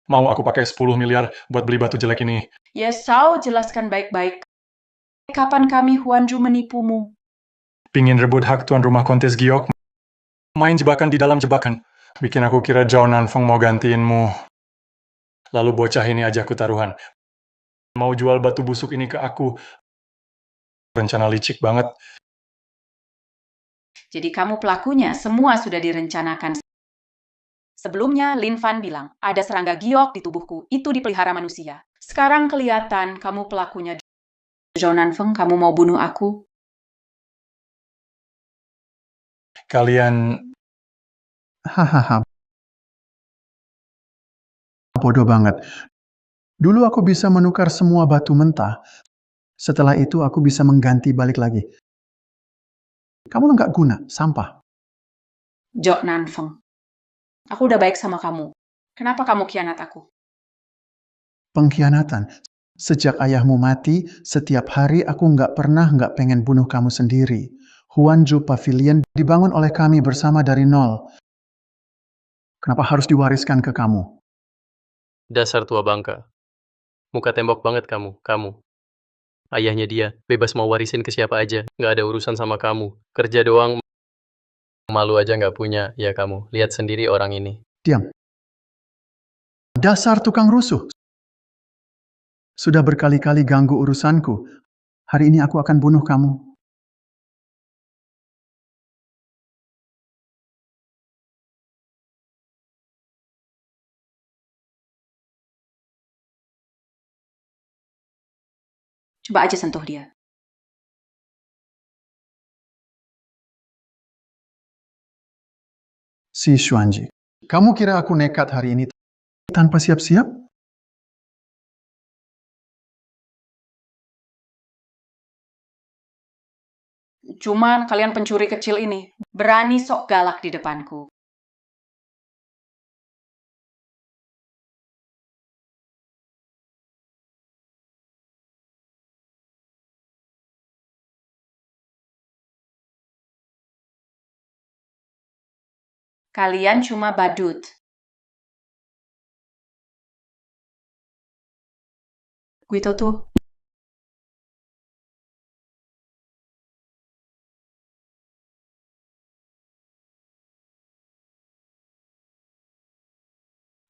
Mau aku pakai 10 miliar buat beli batu jelek ini. Ye Xiao, jelaskan baik-baik. Kapan kami Huanju menipumu? Pingin rebut hak tuan rumah kontes giok. Main jebakan di dalam jebakan. Bikin aku kira Zhao Nanfeng mau gantiinmu. Lalu bocah ini ajakku taruhan. Mau jual batu busuk ini ke aku. Rencana licik banget. Jadi kamu pelakunya, semua sudah direncanakan. Sebelumnya, Lin Fan bilang, ada serangga giok di tubuhku, itu dipelihara manusia. Sekarang kelihatan kamu pelakunya. Zhao Nanfeng, kamu mau bunuh aku? Kalian... Hahaha. Bodoh banget. Dulu aku bisa menukar semua batu mentah. Setelah itu aku bisa mengganti balik lagi. Kamu nggak guna, sampah. Zhao Nanfeng, aku udah baik sama kamu. Kenapa kamu khianat aku? Pengkhianatan. Sejak ayahmu mati, setiap hari aku nggak pengen bunuh kamu sendiri. Huanju Pavilion dibangun oleh kami bersama dari nol. Kenapa harus diwariskan ke kamu? Dasar tua bangka. Muka tembok banget kamu. Ayahnya dia, bebas mau warisin ke siapa aja. Nggak ada urusan sama kamu. Kerja doang, malu aja nggak punya. Ya kamu, lihat sendiri orang ini. Diam. Dasar tukang rusuh. Sudah berkali-kali ganggu urusanku. Hari ini aku akan bunuh kamu. Coba aja sentuh dia. Si Xuanji, kamu kira aku nekat hari ini tanpa siap-siap? Cuman kalian pencuri kecil ini, berani sok galak di depanku. Kalian cuma badut. Gue tahu tuh.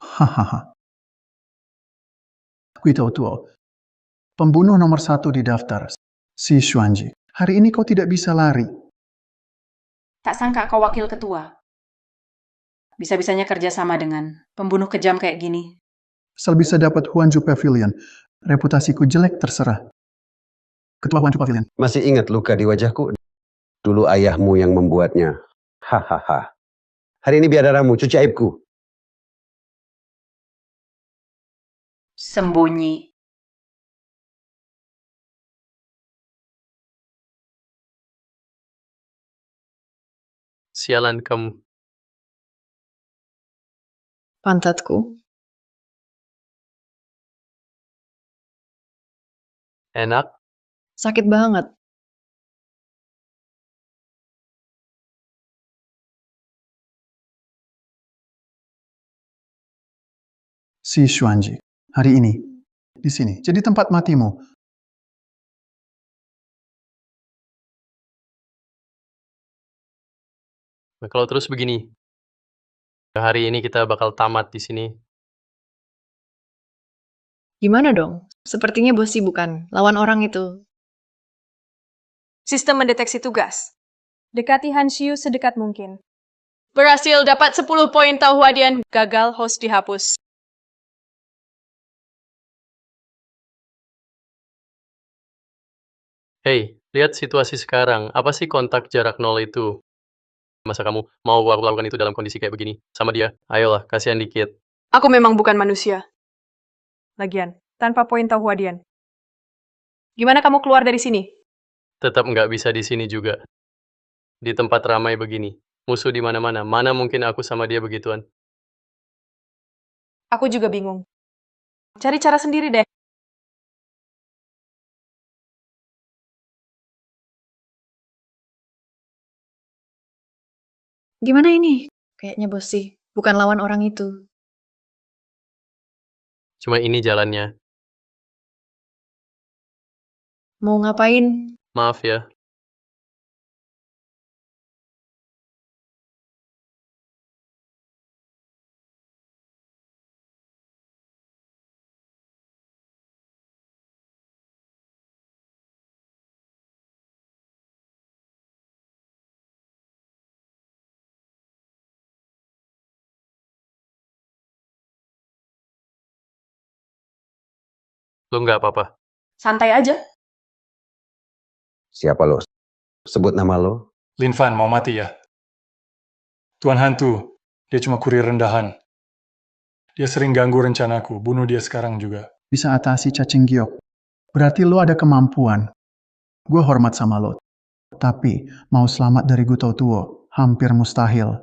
Hahaha. Guito Tuo, pembunuh nomor 1 di daftar, si Xuanji. Hari ini kau tidak bisa lari. Tak sangka kau wakil ketua. Bisa-bisanya kerja sama dengan pembunuh kejam kayak gini. Asal bisa dapat Huanju Pavilion. Reputasiku jelek terserah. Ketua Huanju Pavilion. Masih ingat luka di wajahku? Dulu ayahmu yang membuatnya. Hahaha. Hari ini biadaramu, cuci aibku. Sembunyi. Sialan kamu. Pantatku. Enak? Sakit banget. Si Xuanji. Hari ini. Di sini. Jadi tempat matimu. Nah, kalau terus begini, hari ini kita bakal tamat di sini. Gimana dong? Sepertinya Bosi bukan lawan orang itu. Sistem mendeteksi tugas. Dekati Han Xiu sedekat mungkin. Berhasil dapat 10 poin tahu hadian. Gagal, host dihapus. Hey, lihat situasi sekarang. Apa sih kontak jarak 0 itu? Masa kamu mau aku lakukan itu dalam kondisi kayak begini? Sama dia? Ayolah, kasihan dikit. Aku memang bukan manusia. Lagian, tanpa poin tahu hadian. Gimana kamu keluar dari sini? Tetap nggak bisa di sini juga. Di tempat ramai begini. Musuh di mana-mana. Mana mungkin aku sama dia begituan? Aku juga bingung. Cari cara sendiri deh. Gimana ini? Kayaknya Bosi bukan lawan orang itu. Cuma ini jalannya. Mau ngapain? Maaf ya. Lo nggak apa-apa. Santai aja. Siapa lo? Sebut nama lo. Lin Fan mau mati ya? Tuan Hantu, dia cuma kurir rendahan. Dia sering ganggu rencanaku, bunuh dia sekarang juga. Bisa atasi cacing giok. Berarti lo ada kemampuan. Gue hormat sama lo. Tapi, mau selamat dari Guto Tuo, hampir mustahil.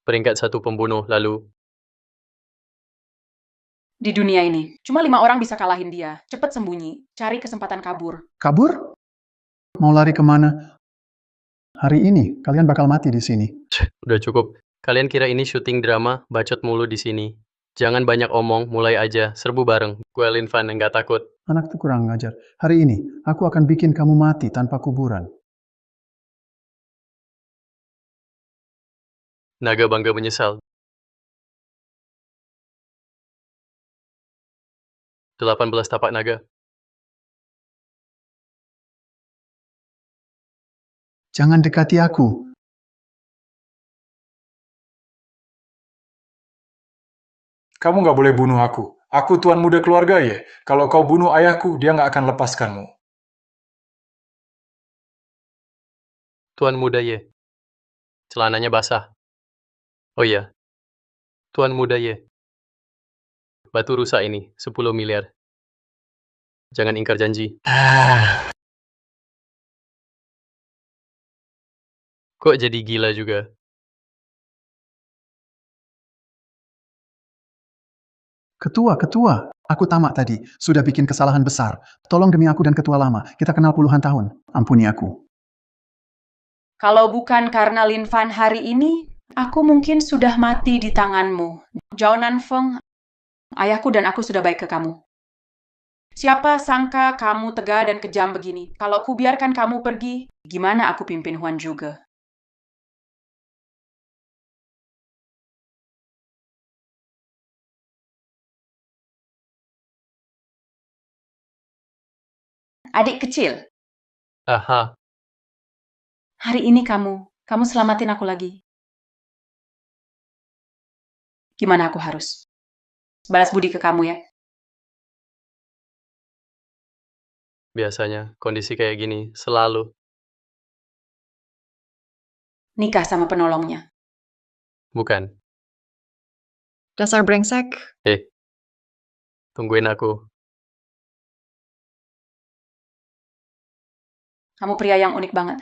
Peringkat 1 pembunuh, lalu Di dunia ini, cuma 5 orang bisa kalahin dia. Cepet sembunyi, cari kesempatan kabur. Kabur? Mau lari kemana? Hari ini, kalian bakal mati di sini. udah cukup. Kalian kira ini syuting drama, bacot mulu di sini. Jangan banyak omong, mulai aja, serbu bareng. Gue Lin Fan, nggak takut. Anak tuh kurang ngajar. Hari ini, aku akan bikin kamu mati tanpa kuburan. Naga bangga menyesal. 18 tapak naga. Jangan dekati aku. Kamu nggak boleh bunuh aku. Aku tuan muda keluarga ya. Kalau kau bunuh ayahku, dia nggak akan lepaskanmu. Tuan muda ye. Celananya basah. Oh iya. Tuan muda ye. Batu rusak ini, 10 miliar. Jangan ingkar janji. Kok jadi gila juga? Ketua, aku tamak tadi. Sudah bikin kesalahan besar. Tolong demi aku dan ketua lama. Kita kenal puluhan tahun. Ampuni aku. Kalau bukan karena Lin Fan hari ini, Aku mungkin sudah mati di tanganmu. Zhao Nanfeng, ayahku dan aku sudah baik ke kamu. Siapa sangka kamu tegar dan kejam begini? Kalau ku biarkan kamu pergi, gimana aku pimpin Huan juga? Adik kecil, Aha, hari ini kamu selamatin aku lagi. Gimana aku harus balas budi ke kamu ya? biasanya kondisi kayak gini selalu. Nikah sama penolongnya. Bukan. Dasar brengsek. Tungguin aku. Kamu pria yang unik banget.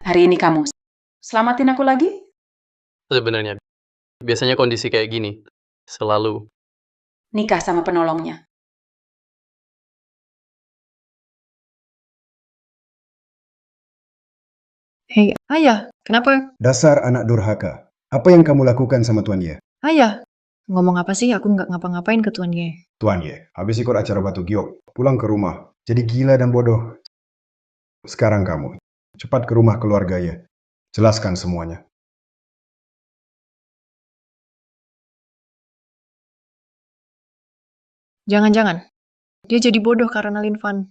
Hari ini kamu selamatin aku lagi? Sebenarnya, biasanya kondisi kayak gini selalu. Nikah sama penolongnya. Hei, ayah, kenapa? Dasar anak durhaka. Apa yang kamu lakukan sama Tuan Ye? Ayah, ngomong apa sih? Aku nggak ngapa-ngapain ke Tuan Ye. Tuan Ye, habis ikut acara Batu Giok, pulang ke rumah. Jadi gila dan bodoh. Sekarang kamu, cepat ke rumah keluarga Ye. Jelaskan semuanya. Jangan-jangan, dia jadi bodoh karena Lin Fan.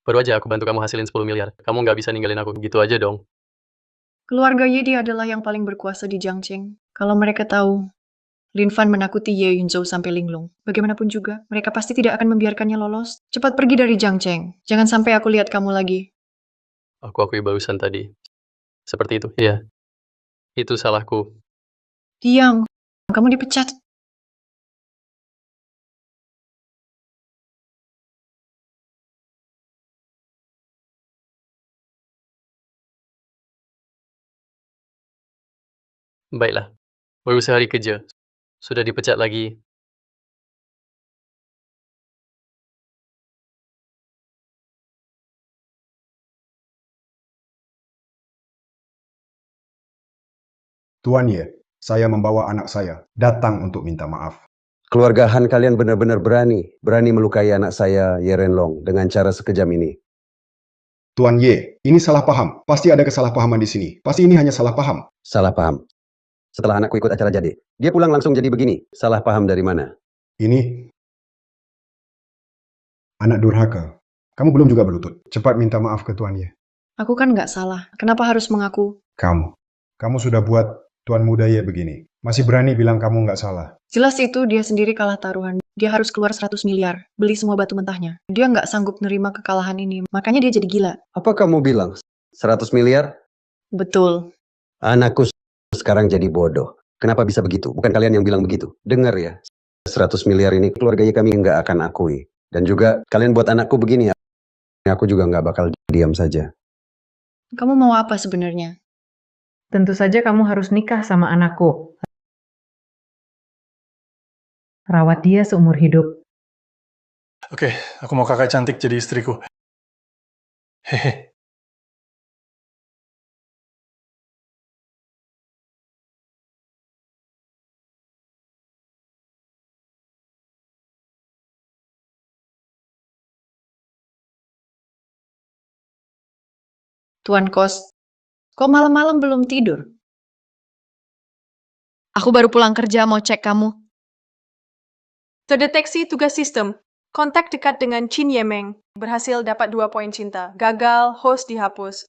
Baru aja aku bantu kamu hasilin 10 miliar. Kamu nggak bisa ninggalin aku gitu aja dong. Keluarga Yedi adalah yang paling berkuasa di Jiangcheng. Kalau mereka tahu Lin Fan menakuti Ye Yunzhou sampai linglung, bagaimanapun juga, mereka pasti tidak akan membiarkannya lolos. Cepat pergi dari Jiangcheng. Jangan sampai aku lihat kamu lagi. Aku akui barusan tadi. Seperti itu. Iya. Itu salahku. Diam, kamu dipecat. Baiklah. Baru sehari kerja. Sudah dipecat lagi. Tuan Ye, saya membawa anak saya datang untuk minta maaf. Keluarga Han kalian benar-benar berani melukai anak saya, Ye Renlong, dengan cara sekejam ini. Tuan Ye, ini salah paham. Pasti ada kesalahpahaman di sini. Pasti ini hanya salah paham. Salah paham. Setelah anakku ikut acara jadi, dia pulang langsung jadi begini. Salah paham dari mana? Ini anak durhaka. Kamu belum juga berlutut. Cepat minta maaf ke Tuan Ye. Aku kan nggak salah. Kenapa harus mengaku? Kamu sudah buat Tuan Muda Ye begini. Masih berani bilang kamu nggak salah. Jelas itu dia sendiri kalah taruhan. Dia harus keluar 100 miliar. Beli semua batu mentahnya. Dia nggak sanggup nerima kekalahan ini. Makanya dia jadi gila. Apa kamu bilang? 100 miliar? Betul. Anakku sekarang jadi bodoh. Kenapa bisa begitu? Bukan kalian yang bilang begitu. Dengar ya. 100 miliar ini keluarga kami nggak akan akui. Dan juga kalian buat anakku begini ya. Aku juga nggak bakal diam saja. Kamu mau apa sebenarnya? Tentu saja kamu harus nikah sama anakku. Rawat dia seumur hidup. Oke, aku mau kakak cantik jadi istriku. Hehe. Tuan Kos, kok malam-malam belum tidur? Aku baru pulang kerja mau cek kamu. Terdeteksi tugas sistem. Kontak dekat dengan Chin Yemeng. Berhasil dapat 2 poin cinta. Gagal, host dihapus.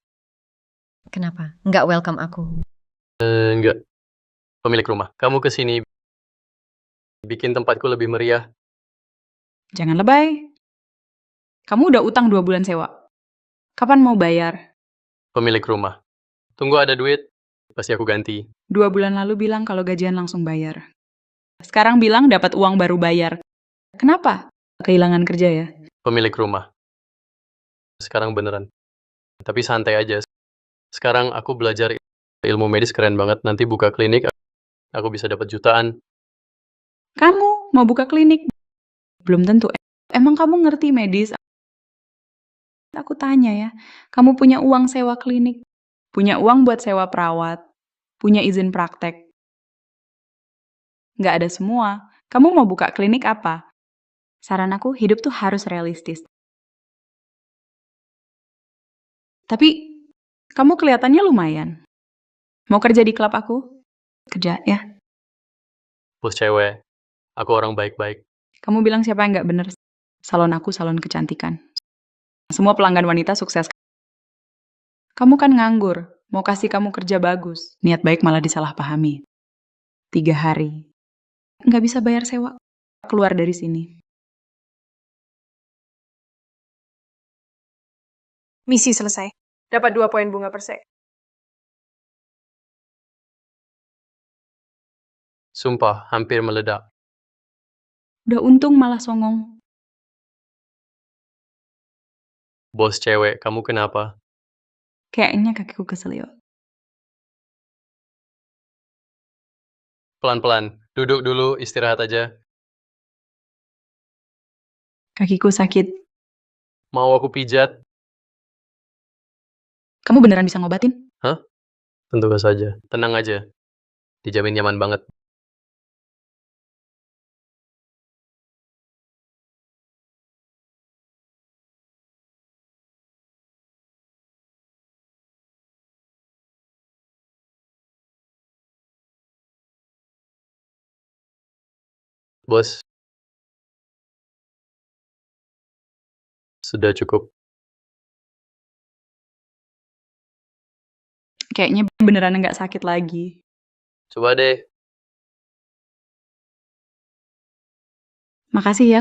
Kenapa? Nggak welcome aku. Enggak. Pemilik rumah, kamu kesini bikin tempatku lebih meriah. Jangan lebay. Kamu udah utang 2 bulan sewa. Kapan mau bayar? Pemilik rumah, tunggu ada duit, pasti aku ganti. 2 bulan lalu bilang kalau gajian langsung bayar. Sekarang bilang dapat uang baru bayar. Kenapa? Kehilangan kerja ya? Pemilik rumah. Sekarang beneran. Tapi santai aja. Sekarang aku belajar ilmu medis keren banget. Nanti buka klinik, aku bisa dapat jutaan. Kamu mau buka klinik? Belum tentu. Emang kamu ngerti medis? Aku tanya ya, kamu punya uang sewa klinik? Punya uang buat sewa perawat? Punya izin praktek? Nggak ada semua. Kamu mau buka klinik apa? Saran aku, hidup tuh harus realistis. Tapi, kamu kelihatannya lumayan. Mau kerja di klub aku? Kerja, ya. Bos cewek, aku orang baik-baik. Kamu bilang siapa yang nggak bener? Salon aku, salon kecantikan. Semua pelanggan wanita sukses. Kamu kan nganggur, mau kasih kamu kerja bagus. Niat baik malah disalahpahami. 3 hari. Nggak bisa bayar sewa. Keluar dari sini. Misi selesai. Dapat 2 poin bunga per sek. Sumpah, hampir meledak. Udah untung malah songong. Bos cewek, kamu kenapa? Kayaknya kakiku keselio. Pelan-pelan, duduk dulu, istirahat aja. Kakiku sakit. Mau aku pijat? Kamu beneran bisa ngobatin? Hah? Tentu saja. Tenang aja. Dijamin nyaman banget. Bos. Sudah cukup. Kayaknya beneran nggak sakit lagi. Coba deh. Makasih ya.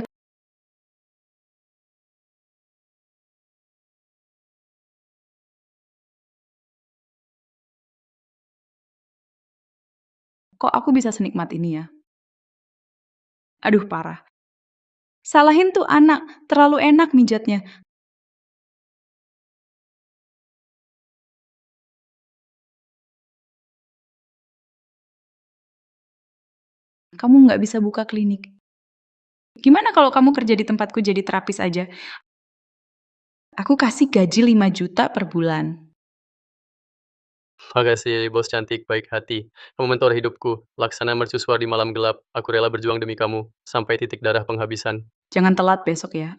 Kok aku bisa senikmat ini ya? Aduh, parah. Salahin tuh anak, terlalu enak mijatnya. Kamu nggak bisa buka klinik. Gimana kalau kamu kerja di tempatku jadi terapis aja? Aku kasih gaji 5 juta per bulan. Makasih, bos cantik, baik hati. Kamu mentor hidupku. Laksana mercusuar di malam gelap. Aku rela berjuang demi kamu. Sampai titik darah penghabisan. Jangan telat besok ya.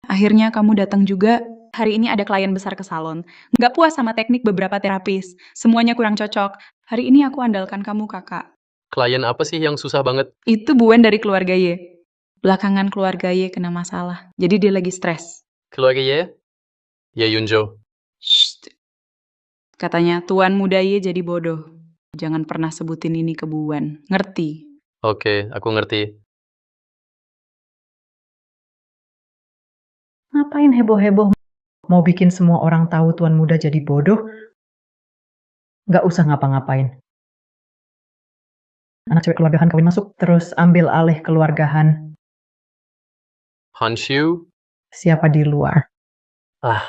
Akhirnya kamu datang juga. Hari ini ada klien besar ke salon. Nggak puas sama teknik beberapa terapis. Semuanya kurang cocok. Hari ini aku andalkan kamu, kakak. Klien apa sih yang susah banget? Itu Buen dari keluarga Y. Belakangan keluarga Y kena masalah. Jadi dia lagi stres. Keluarga Ye? Ye Yunjo. Shh. Katanya tuan muda Y jadi bodoh. Jangan pernah sebutin ini ke Buen. Ngerti? Oke, aku ngerti. Ngapain heboh-heboh? Mau bikin semua orang tahu tuan muda jadi bodoh? Nggak usah ngapa-ngapain. Anak cewek keluargahan kawin masuk, terus ambil alih keluargahan. Hanshu? Siapa di luar? Ah.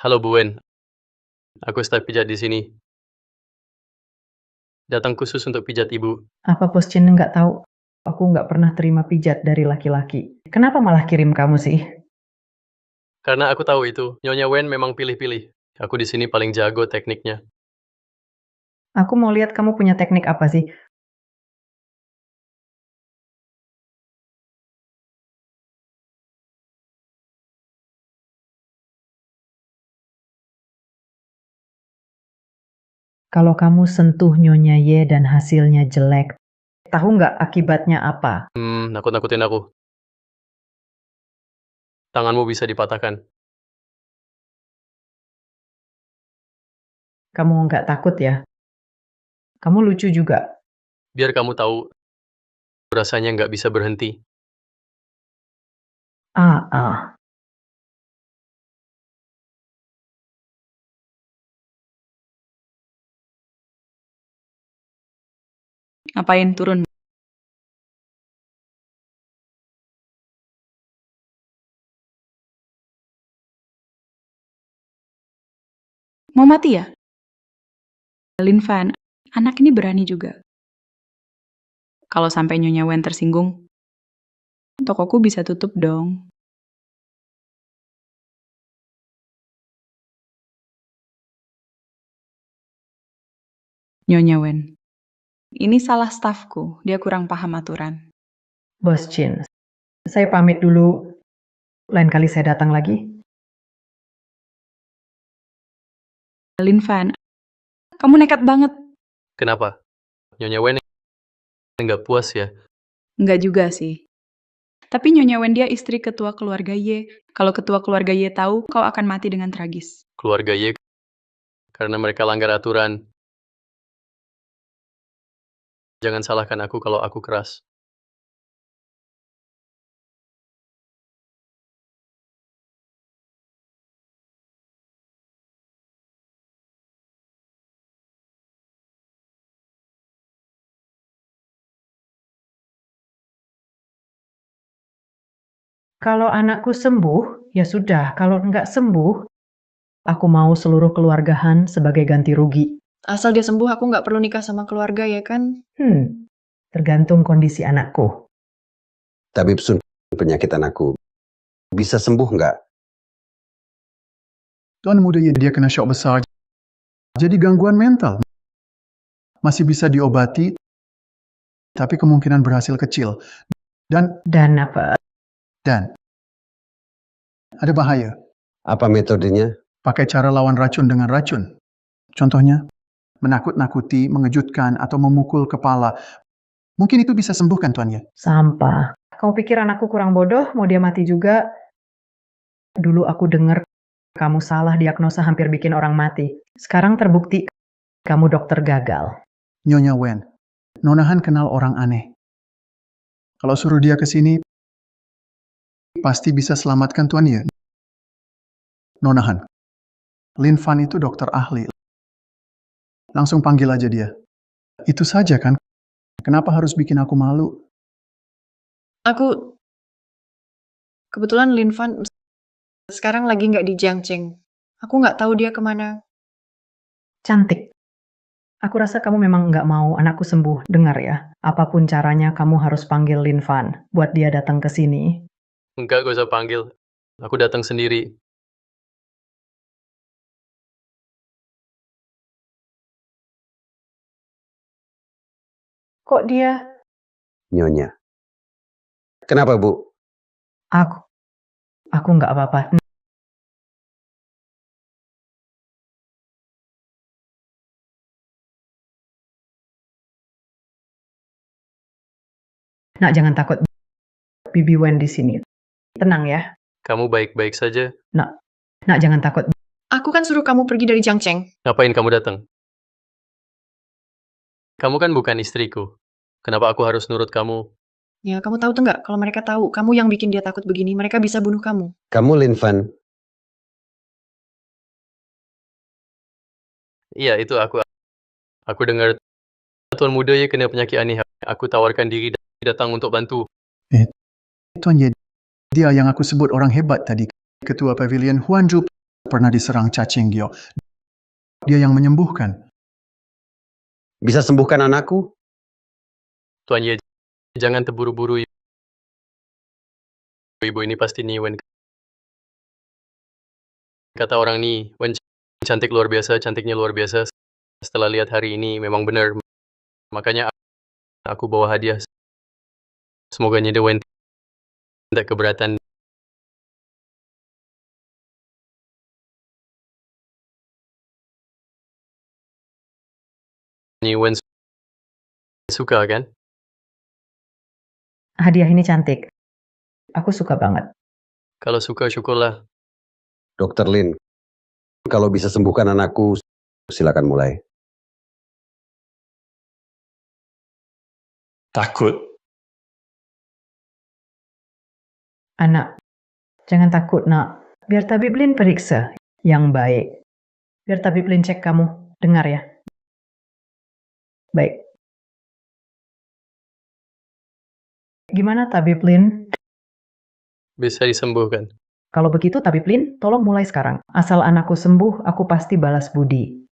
Halo Buen. Aku staf pijat di sini. Datang khusus untuk pijat ibu. Apa Bos Chin nggak tahu? Aku nggak pernah terima pijat dari laki-laki. Kenapa malah kirim kamu sih? Karena aku tahu itu, Nyonya Wen memang pilih-pilih. Aku di sini paling jago tekniknya. Aku mau lihat kamu punya teknik apa sih? Kalau kamu sentuh Nyonya Ye dan hasilnya jelek, tahu nggak akibatnya apa? Nakut-nakutin aku. Tanganmu bisa dipatahkan. Kamu nggak takut ya? Kamu lucu juga. Biar kamu tahu, rasanya nggak bisa berhenti. Ah. Ngapain turun? Mau mati ya? Lin Fan, anak ini berani juga. Kalau sampai Nyonya Wen tersinggung, tokoku bisa tutup dong. Nyonya Wen, ini salah stafku, dia kurang paham aturan. Bos Jin, saya pamit dulu. Lain kali saya datang lagi. Lin Fan, kamu nekat banget. Kenapa? Nyonya Wen nggak puas ya? Enggak juga sih. Tapi Nyonya Wen dia istri ketua keluarga Ye. Kalau ketua keluarga Ye tahu, kau akan mati dengan tragis. Keluarga Ye karena mereka langgar aturan. Jangan salahkan aku kalau aku keras. Kalau anakku sembuh, ya sudah. Kalau nggak sembuh, aku mau seluruh keluarga Han sebagai ganti rugi. Asal dia sembuh, aku nggak perlu nikah sama keluarga ya kan? Tergantung kondisi anakku. Tabib Sun, penyakit anakku bisa sembuh nggak? Tuan muda dia kena shock besar. Jadi gangguan mental. Masih bisa diobati, tapi kemungkinan berhasil kecil. Dan apa? Dan ada bahaya. Apa metodenya? Pakai cara lawan racun dengan racun. Contohnya, menakut-nakuti, mengejutkan, atau memukul kepala. Mungkin itu bisa sembuhkan, Tuan ya. Sampah. Kamu pikir anakku kurang bodoh, mau dia mati juga? Dulu aku dengar kamu salah diagnosa hampir bikin orang mati. Sekarang terbukti kamu dokter gagal. Nyonya Wen, Nona Han kenal orang aneh. Kalau suruh dia ke sini, pasti bisa selamatkan Tuan ya. Nona Han, Lin Fan itu dokter ahli. Langsung panggil aja dia. Itu saja kan? Kenapa harus bikin aku malu? Kebetulan Lin Fan sekarang lagi nggak di Jiangcheng. Aku nggak tahu dia kemana. Cantik. Aku rasa kamu memang nggak mau anakku sembuh. Dengar ya, apapun caranya kamu harus panggil Lin Fan buat dia datang ke sini. Enggak, gak usah panggil. Aku datang sendiri. Kok dia? Nyonya. Kenapa, Bu? Aku nggak apa-apa. Nak, jangan takut. Bibi Wen di sini. Tenang ya. Kamu baik-baik saja. Nak, jangan takut. Aku kan suruh kamu pergi dari Jiangcheng. Ngapain kamu datang? Kamu kan bukan istriku. Kenapa aku harus nurut kamu? Ya, kamu tahu tuh nggak? Kalau mereka tahu kamu yang bikin dia takut begini, mereka bisa bunuh kamu. Kamu Lin Fan. Iya, itu aku. Aku dengar Tuan muda ya kena penyakit aneh. Aku tawarkan diri datang untuk bantu. Tuan Ye, dia yang aku sebut orang hebat tadi. Ketua Pavilion Huanju pernah diserang cacing Gyo. Dia yang menyembuhkan. Bisa sembuhkan anakku? Tuan Ye, jangan terburu-buru. Ibu ini pasti nih, Wen. Kata orang nih, Wen cantik luar biasa, cantiknya luar biasa. Setelah lihat hari ini, memang benar. Makanya aku bawa hadiah. Semoga Nyede Wen tidak keberatan. Nyi Wen suka kan? Hadiah ini cantik. Aku suka banget. Kalau suka, syukurlah. Dokter Lin, kalau bisa sembuhkan anakku, silakan mulai. Takut. Anak, Jangan takut, nak. Biar tabib Lin periksa yang baik. Biar tabib Lin cek kamu. Dengar ya. Baik. Gimana tabib Lin? Bisa disembuhkan. Kalau begitu tabib Lin, tolong mulai sekarang. Asal anakku sembuh, aku pasti balas budi.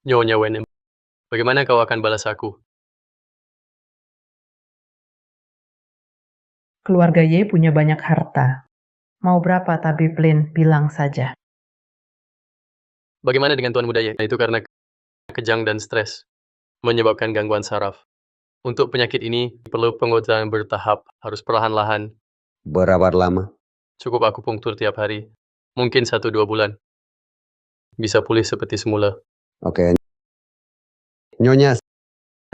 Nyonya Wenem, bagaimana kau akan balas aku? Keluarga Ye punya banyak harta. Mau berapa tabib Lin? Bilang saja. Bagaimana dengan Tuan Muda Ye? Itu karena kejang dan stres, menyebabkan gangguan saraf. Untuk penyakit ini, perlu pengobatan bertahap, harus perlahan-lahan. Berapa lama? Cukup aku punktur tiap hari. Mungkin 1-2 bulan. Bisa pulih seperti semula. Oke. Nyonya,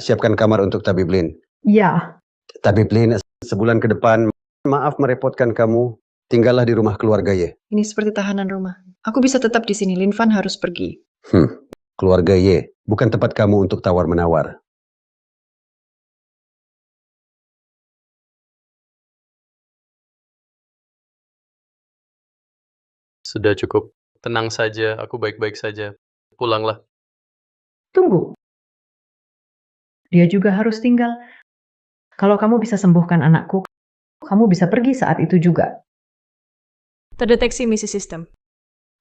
siapkan kamar untuk tabib Lin. Ya. Tabib Lin, sebulan ke depan, maaf merepotkan kamu. Tinggallah di rumah keluarga Ye. Ini seperti tahanan rumah. Aku bisa tetap di sini. Lin Fan harus pergi. Keluarga Ye, bukan tempat kamu untuk tawar-menawar. Sudah cukup. Tenang saja, aku baik-baik saja. Pulanglah. Tunggu. Dia juga harus tinggal. Kalau kamu bisa sembuhkan anakku, kamu bisa pergi saat itu juga. Terdeteksi misi sistem.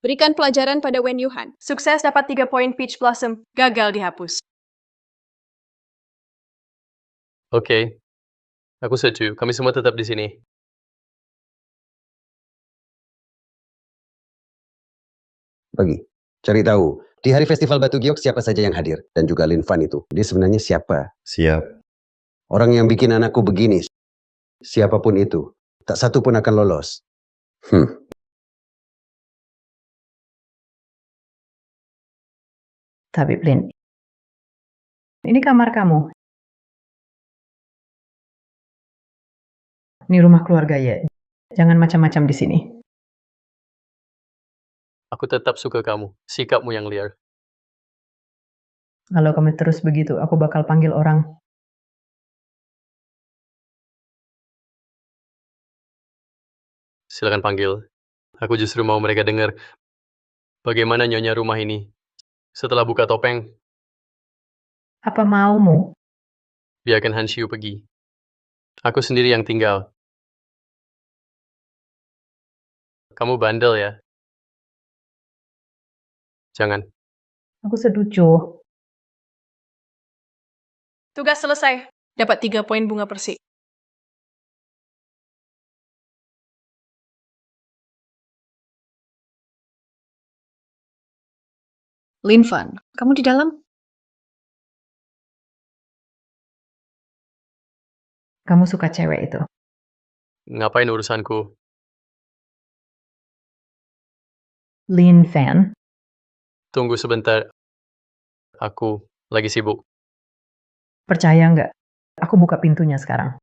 Berikan pelajaran pada Wen Yuhan. Sukses dapat 3 poin Peach Blossom. Gagal dihapus. Oke. Aku setuju. Kami semua tetap di sini. Bagi. Cari tahu. Di hari festival Batu Giok siapa saja yang hadir. Dan juga Lin Fan itu. Dia sebenarnya siapa? Siap. Orang yang bikin anakku begini. Siapapun itu. Tak satu pun akan lolos. Tabib Lin. Ini kamar kamu. Ini rumah keluarga ya. Jangan macam-macam di sini. Aku tetap suka kamu. Sikapmu yang liar. Kalau kamu terus begitu, aku bakal panggil orang. Silakan panggil. Aku justru mau mereka dengar bagaimana nyonya rumah ini setelah buka topeng. Apa maumu? Biarkan Han Xiu pergi. Aku sendiri yang tinggal. Kamu bandel ya? Jangan. Aku setuju. Tugas selesai. Dapat 3 poin bunga persik. Lin Fan, kamu di dalam? Kamu suka cewek itu? Ngapain urusanku? Lin Fan? Tunggu sebentar. Aku lagi sibuk. Percaya nggak? Aku buka pintunya sekarang.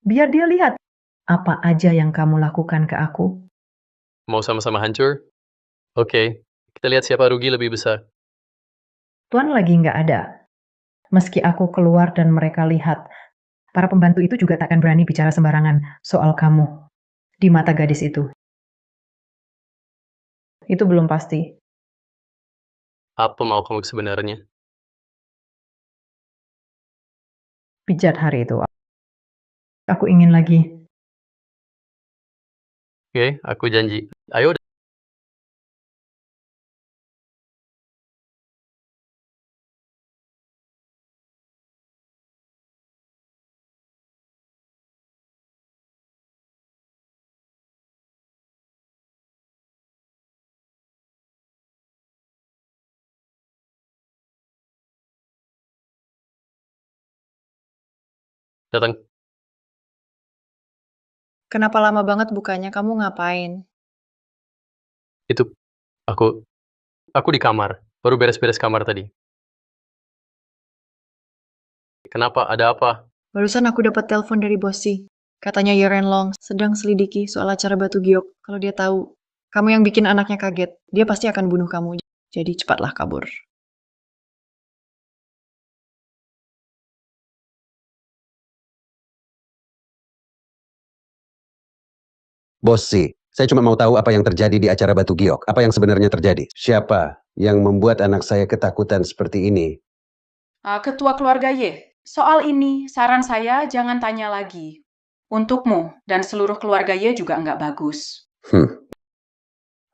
Biar dia lihat apa aja yang kamu lakukan ke aku. Mau sama-sama hancur? Oke. Kita lihat siapa rugi lebih besar. Tuan lagi nggak ada. Meski aku keluar dan mereka lihat, para pembantu itu juga tak akan berani bicara sembarangan soal kamu di mata gadis itu. Itu belum pasti. Apa mau kamu sebenarnya? Pijat hari itu. Aku ingin lagi. Oke, aku janji. Ayo. Datang. Kenapa lama banget bukanya? Kamu ngapain? Itu. Aku di kamar. Baru beres-beres kamar tadi. Kenapa? Ada apa? Barusan aku dapat telepon dari Bossy. Katanya Yeren Long sedang selidiki soal acara Batu Giok. Kalau dia tahu kamu yang bikin anaknya kaget, dia pasti akan bunuh kamu. Jadi cepatlah kabur. Bossy, saya cuma mau tahu apa yang terjadi di acara Batu Giok. Apa yang sebenarnya terjadi? Siapa yang membuat anak saya ketakutan seperti ini? Ketua keluarga Y, soal ini saran saya jangan tanya lagi. Untukmu dan seluruh keluarga Y juga nggak bagus.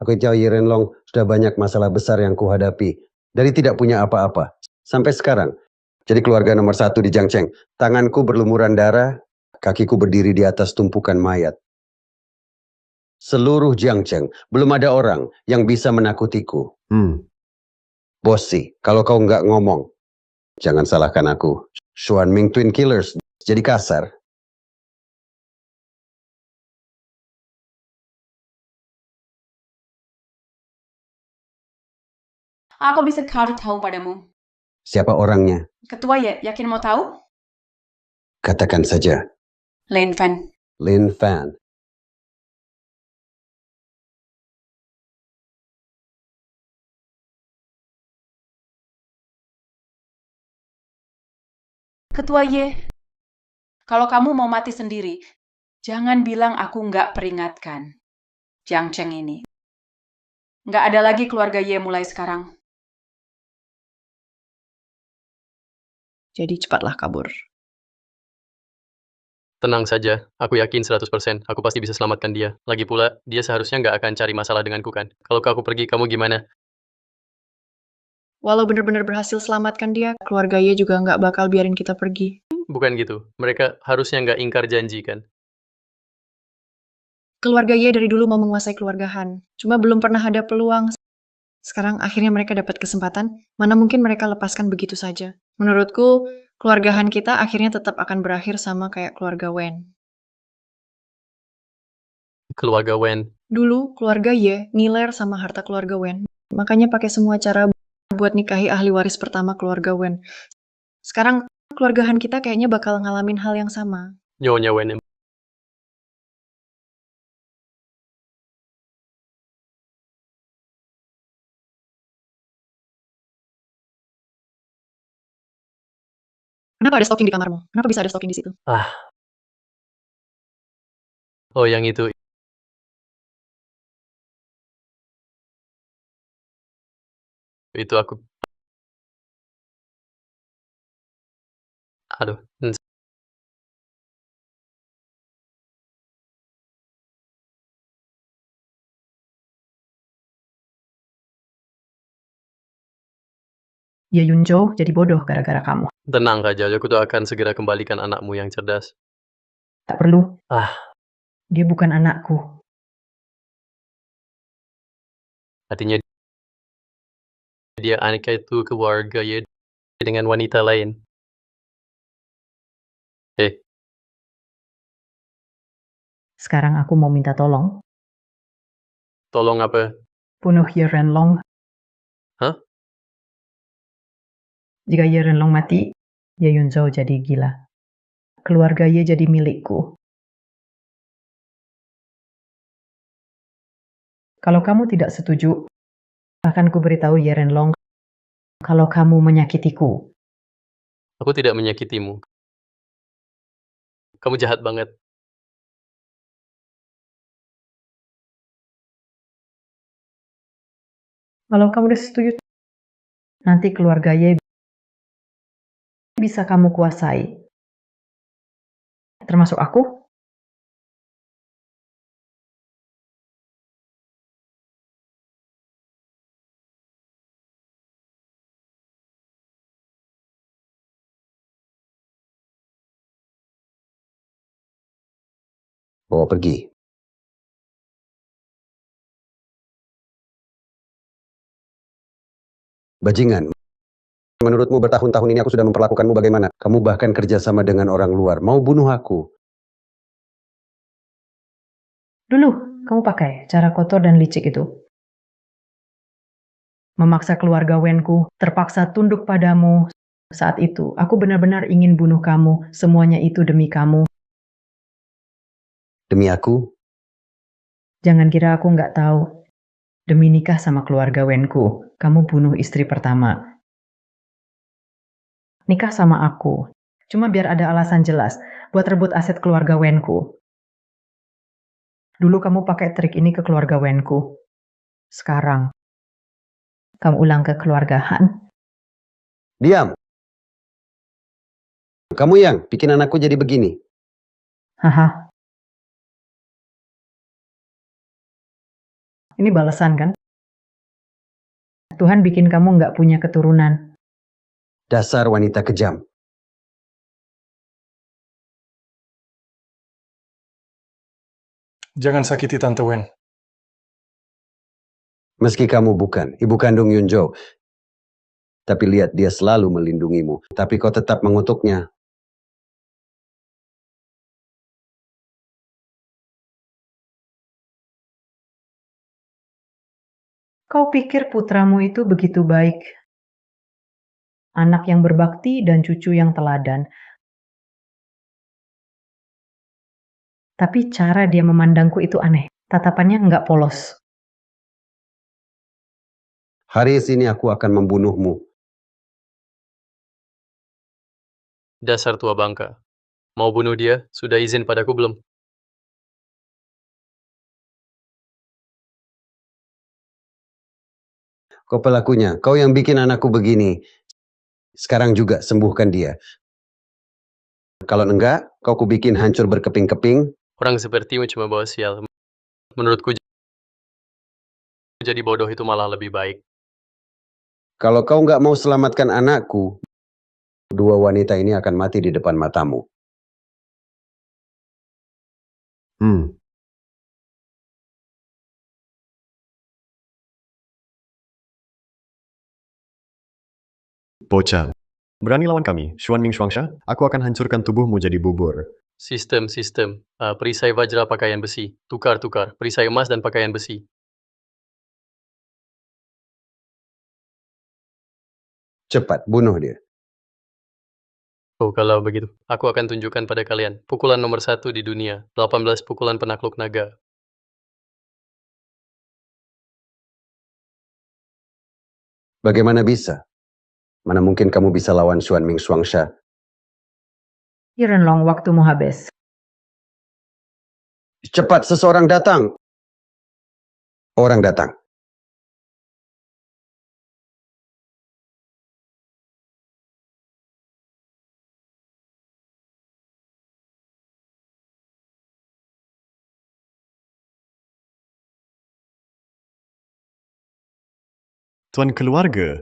Aku tahu Yerenlong sudah banyak masalah besar yang kuhadapi. Dari tidak punya apa-apa. Sampai sekarang. Jadi keluarga nomor 1 di Jiangcheng. Tanganku berlumuran darah. Kakiku berdiri di atas tumpukan mayat. Seluruh Jiangcheng. Belum ada orang yang bisa menakutiku. Bossy, kalau kau nggak ngomong. Jangan salahkan aku. Xuanming Twin Killers. Jadi kasar. Aku bisa kasih tahu padamu. Siapa orangnya? Ketua Y, yakin mau tahu? Katakan saja. Lin Fan. Lin Fan. Ketua Y, kalau kamu mau mati sendiri, jangan bilang aku nggak peringatkan. Jiangcheng ini. Nggak ada lagi keluarga Y mulai sekarang. Jadi cepatlah kabur. Tenang saja, aku yakin 100%. Aku pasti bisa selamatkan dia. Lagi pula, dia seharusnya nggak akan cari masalah denganku kan. Kalau aku pergi, kamu gimana? Walau benar-benar berhasil selamatkan dia, keluarga Y juga nggak bakal biarin kita pergi. Bukan gitu. Mereka harusnya nggak ingkar janji kan. Keluarga Y dari dulu mau menguasai keluarga Han. Cuma belum pernah ada peluang. Sekarang akhirnya mereka dapat kesempatan, mana mungkin mereka lepaskan begitu saja. Menurutku, keluarga Han kita akhirnya tetap akan berakhir sama kayak keluarga Wen. Keluarga Wen. Dulu, keluarga Y ngiler sama harta keluarga Wen. Makanya pakai semua cara buat nikahi ahli waris pertama keluarga Wen. Sekarang, keluarga Han kita kayaknya bakal ngalamin hal yang sama. Nyonya Wen. Kenapa ada stalking di kamarmu? Kenapa bisa ada stalking di situ? Oh, yang itu. Itu aku. Aduh. Ya Yunjo jadi bodoh gara-gara kamu. Tenang saja, aku tuh akan segera kembalikan anakmu yang cerdas. Tak perlu. Dia bukan anakku. Artinya dia anak itu keluarga ya dengan wanita lain. Sekarang aku mau minta tolong. Tolong apa? Bunuh Ye Renlong. Hah? Jika Ye Renlong mati, Ye Yunzhou jadi gila. Keluarga Ye jadi milikku. Kalau kamu tidak setuju, akan kuberitahu Ye Renlong kalau kamu menyakitiku. Aku tidak menyakitimu. Kamu jahat banget. Kalau kamu udah setuju, nanti keluarga Ye bisa kamu kuasai. Termasuk aku? Bawa pergi. Bajingan. Menurutmu bertahun-tahun ini aku sudah memperlakukanmu bagaimana? Kamu bahkan kerja sama dengan orang luar. Mau bunuh aku. Dulu, kamu pakai cara kotor dan licik itu. Memaksa keluarga Wenku, terpaksa tunduk padamu. Saat itu, aku benar-benar ingin bunuh kamu. Semuanya itu demi kamu. Demi aku? Jangan kira aku nggak tahu. Demi nikah sama keluarga Wenku, kamu bunuh istri pertama. Nikah sama aku. Cuma biar ada alasan jelas buat rebut aset keluarga Wenku. Dulu kamu pakai trik ini ke keluarga Wenku. Sekarang, kamu ulang ke keluarga Han. Diam. Kamu yang bikin anakku jadi begini. Haha. Ini balasan kan? Tuhan bikin kamu nggak punya keturunan. Dasar wanita kejam. Jangan sakiti Tante Wen. Meski kamu bukan ibu kandung Yunjo, tapi lihat dia selalu melindungimu. Tapi kau tetap mengutuknya. Kau pikir putramu itu begitu baik? Anak yang berbakti dan cucu yang teladan. Tapi cara dia memandangku itu aneh. Tatapannya nggak polos. Hari ini aku akan membunuhmu. Dasar tua bangka. Mau bunuh dia? Sudah izin padaku belum? Kau pelakunya, kau yang bikin anakku begini. Sekarang juga sembuhkan dia. Kalau enggak, kau kubikin hancur berkeping-keping. Orang sepertimu cuma bawa sial. Menurutku jadi bodoh itu malah lebih baik. Kalau kau nggak mau selamatkan anakku, dua wanita ini akan mati di depan matamu. Bocah, berani lawan kami, Xuan Ming Xuangsha? Aku akan hancurkan tubuhmu jadi bubur. Sistem. Perisai vajra pakaian besi. Tukar. Perisai emas dan pakaian besi. Cepat, bunuh dia. Oh, kalau begitu, aku akan tunjukkan pada kalian. Pukulan nomor 1 di dunia. 18 pukulan penakluk naga. Bagaimana bisa? Mana mungkin kamu bisa lawan Xuan Ming Xuangsha? Long, waktumu habis. Cepat, seseorang datang. Orang datang. Tuan keluarga,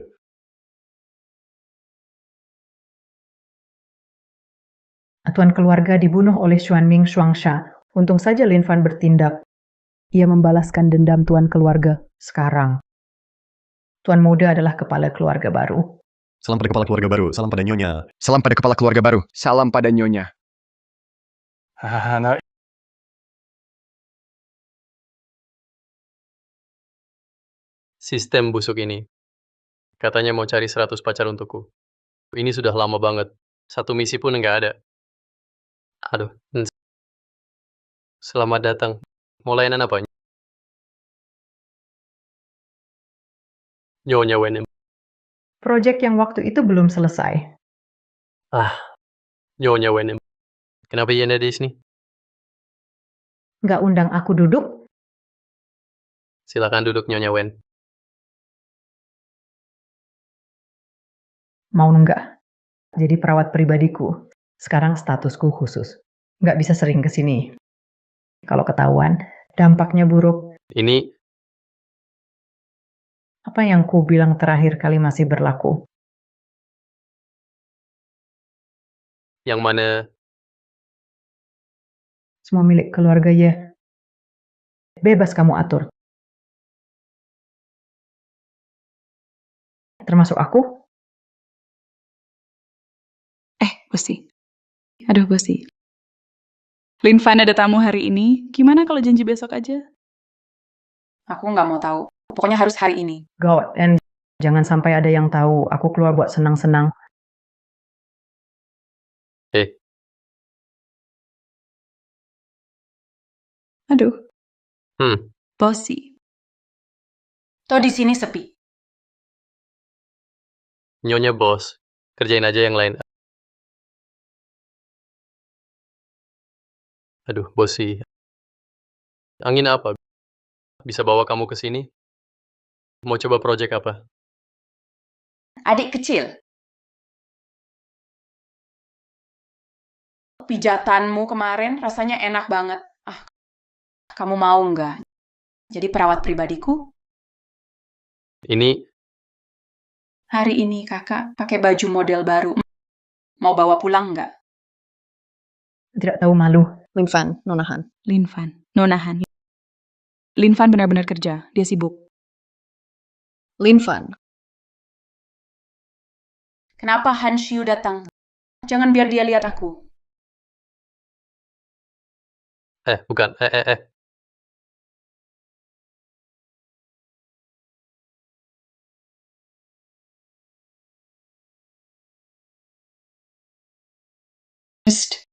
Tuan keluarga dibunuh oleh Xuan Ming Xuangsha. Untung saja Lin Fan bertindak. Ia membalaskan dendam tuan keluarga. Sekarang, tuan muda adalah kepala keluarga baru. salam pada kepala keluarga baru, salam pada nyonya. Salam pada kepala keluarga baru, salam pada nyonya. Nah, Sistem busuk ini. Katanya mau cari 100 pacar untukku. Ini sudah lama banget. Satu misi pun nggak ada. Aduh. Selamat datang. Mau layanan apa? Nyonya Wen. Proyek yang waktu itu belum selesai. Nyonya Wen. Kenapa Yen ada di sini? Nggak undang aku duduk? Silakan duduk Nyonya Wen. Mau nggak? Jadi perawat pribadiku. Sekarang statusku khusus. Nggak bisa sering ke sini. Kalau ketahuan, dampaknya buruk. Ini Apa yang ku bilang terakhir kali masih berlaku? yang mana? Semua milik keluarga ya. Bebas kamu atur. Termasuk aku? Bosi. Aduh, Bosi. Lin Fan ada tamu hari ini. Gimana kalau janji besok aja? Aku nggak mau tahu. Pokoknya harus hari ini. God, and jangan sampai ada yang tahu aku keluar buat senang-senang. Aduh. Bosi. Toh di sini sepi. Nyonya bos. Kerjain aja yang lain. Aduh, Bosi. Angin apa? Bisa bawa kamu ke sini? Mau coba proyek apa? Adik kecil, pijatanmu kemarin rasanya enak banget. Ah, kamu mau nggak jadi perawat pribadiku? Ini, Hari ini kakak pakai baju model baru. Mau bawa pulang nggak? Tidak tahu malu. Linvan, Nonahan. Linvan, Nonahan. Linvan benar-benar kerja, dia sibuk. Linvan, Kenapa Han Xiu datang? Jangan biar dia lihat aku. bukan, Psst.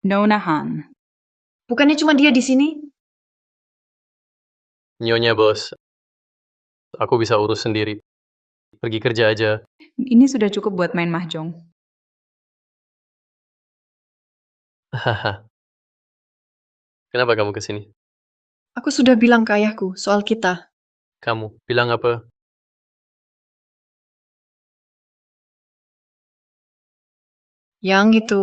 Nonahan. bukannya cuma dia di sini? Nyonya bos. Aku bisa urus sendiri. Pergi kerja aja. Ini sudah cukup buat main mahjong. Haha. Kenapa kamu ke sini? Aku sudah bilang ke ayahku soal kita. Kamu bilang apa? Yang itu.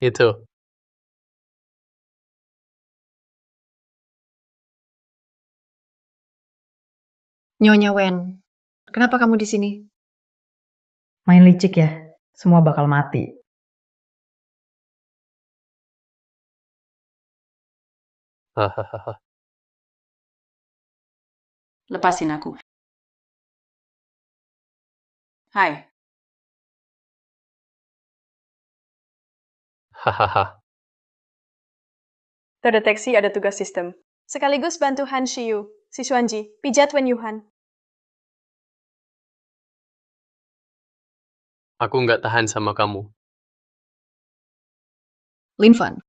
Itu. Nyonya Wen, kenapa kamu di sini? Main licik ya, semua bakal mati. Hahaha. Lepasin aku. Hai. Hahaha. Terdeteksi ada tugas sistem. Sekaligus bantu Han Xiu, si Xuanji, pijat Wen Yuhan. Aku nggak tahan sama kamu. Linvan,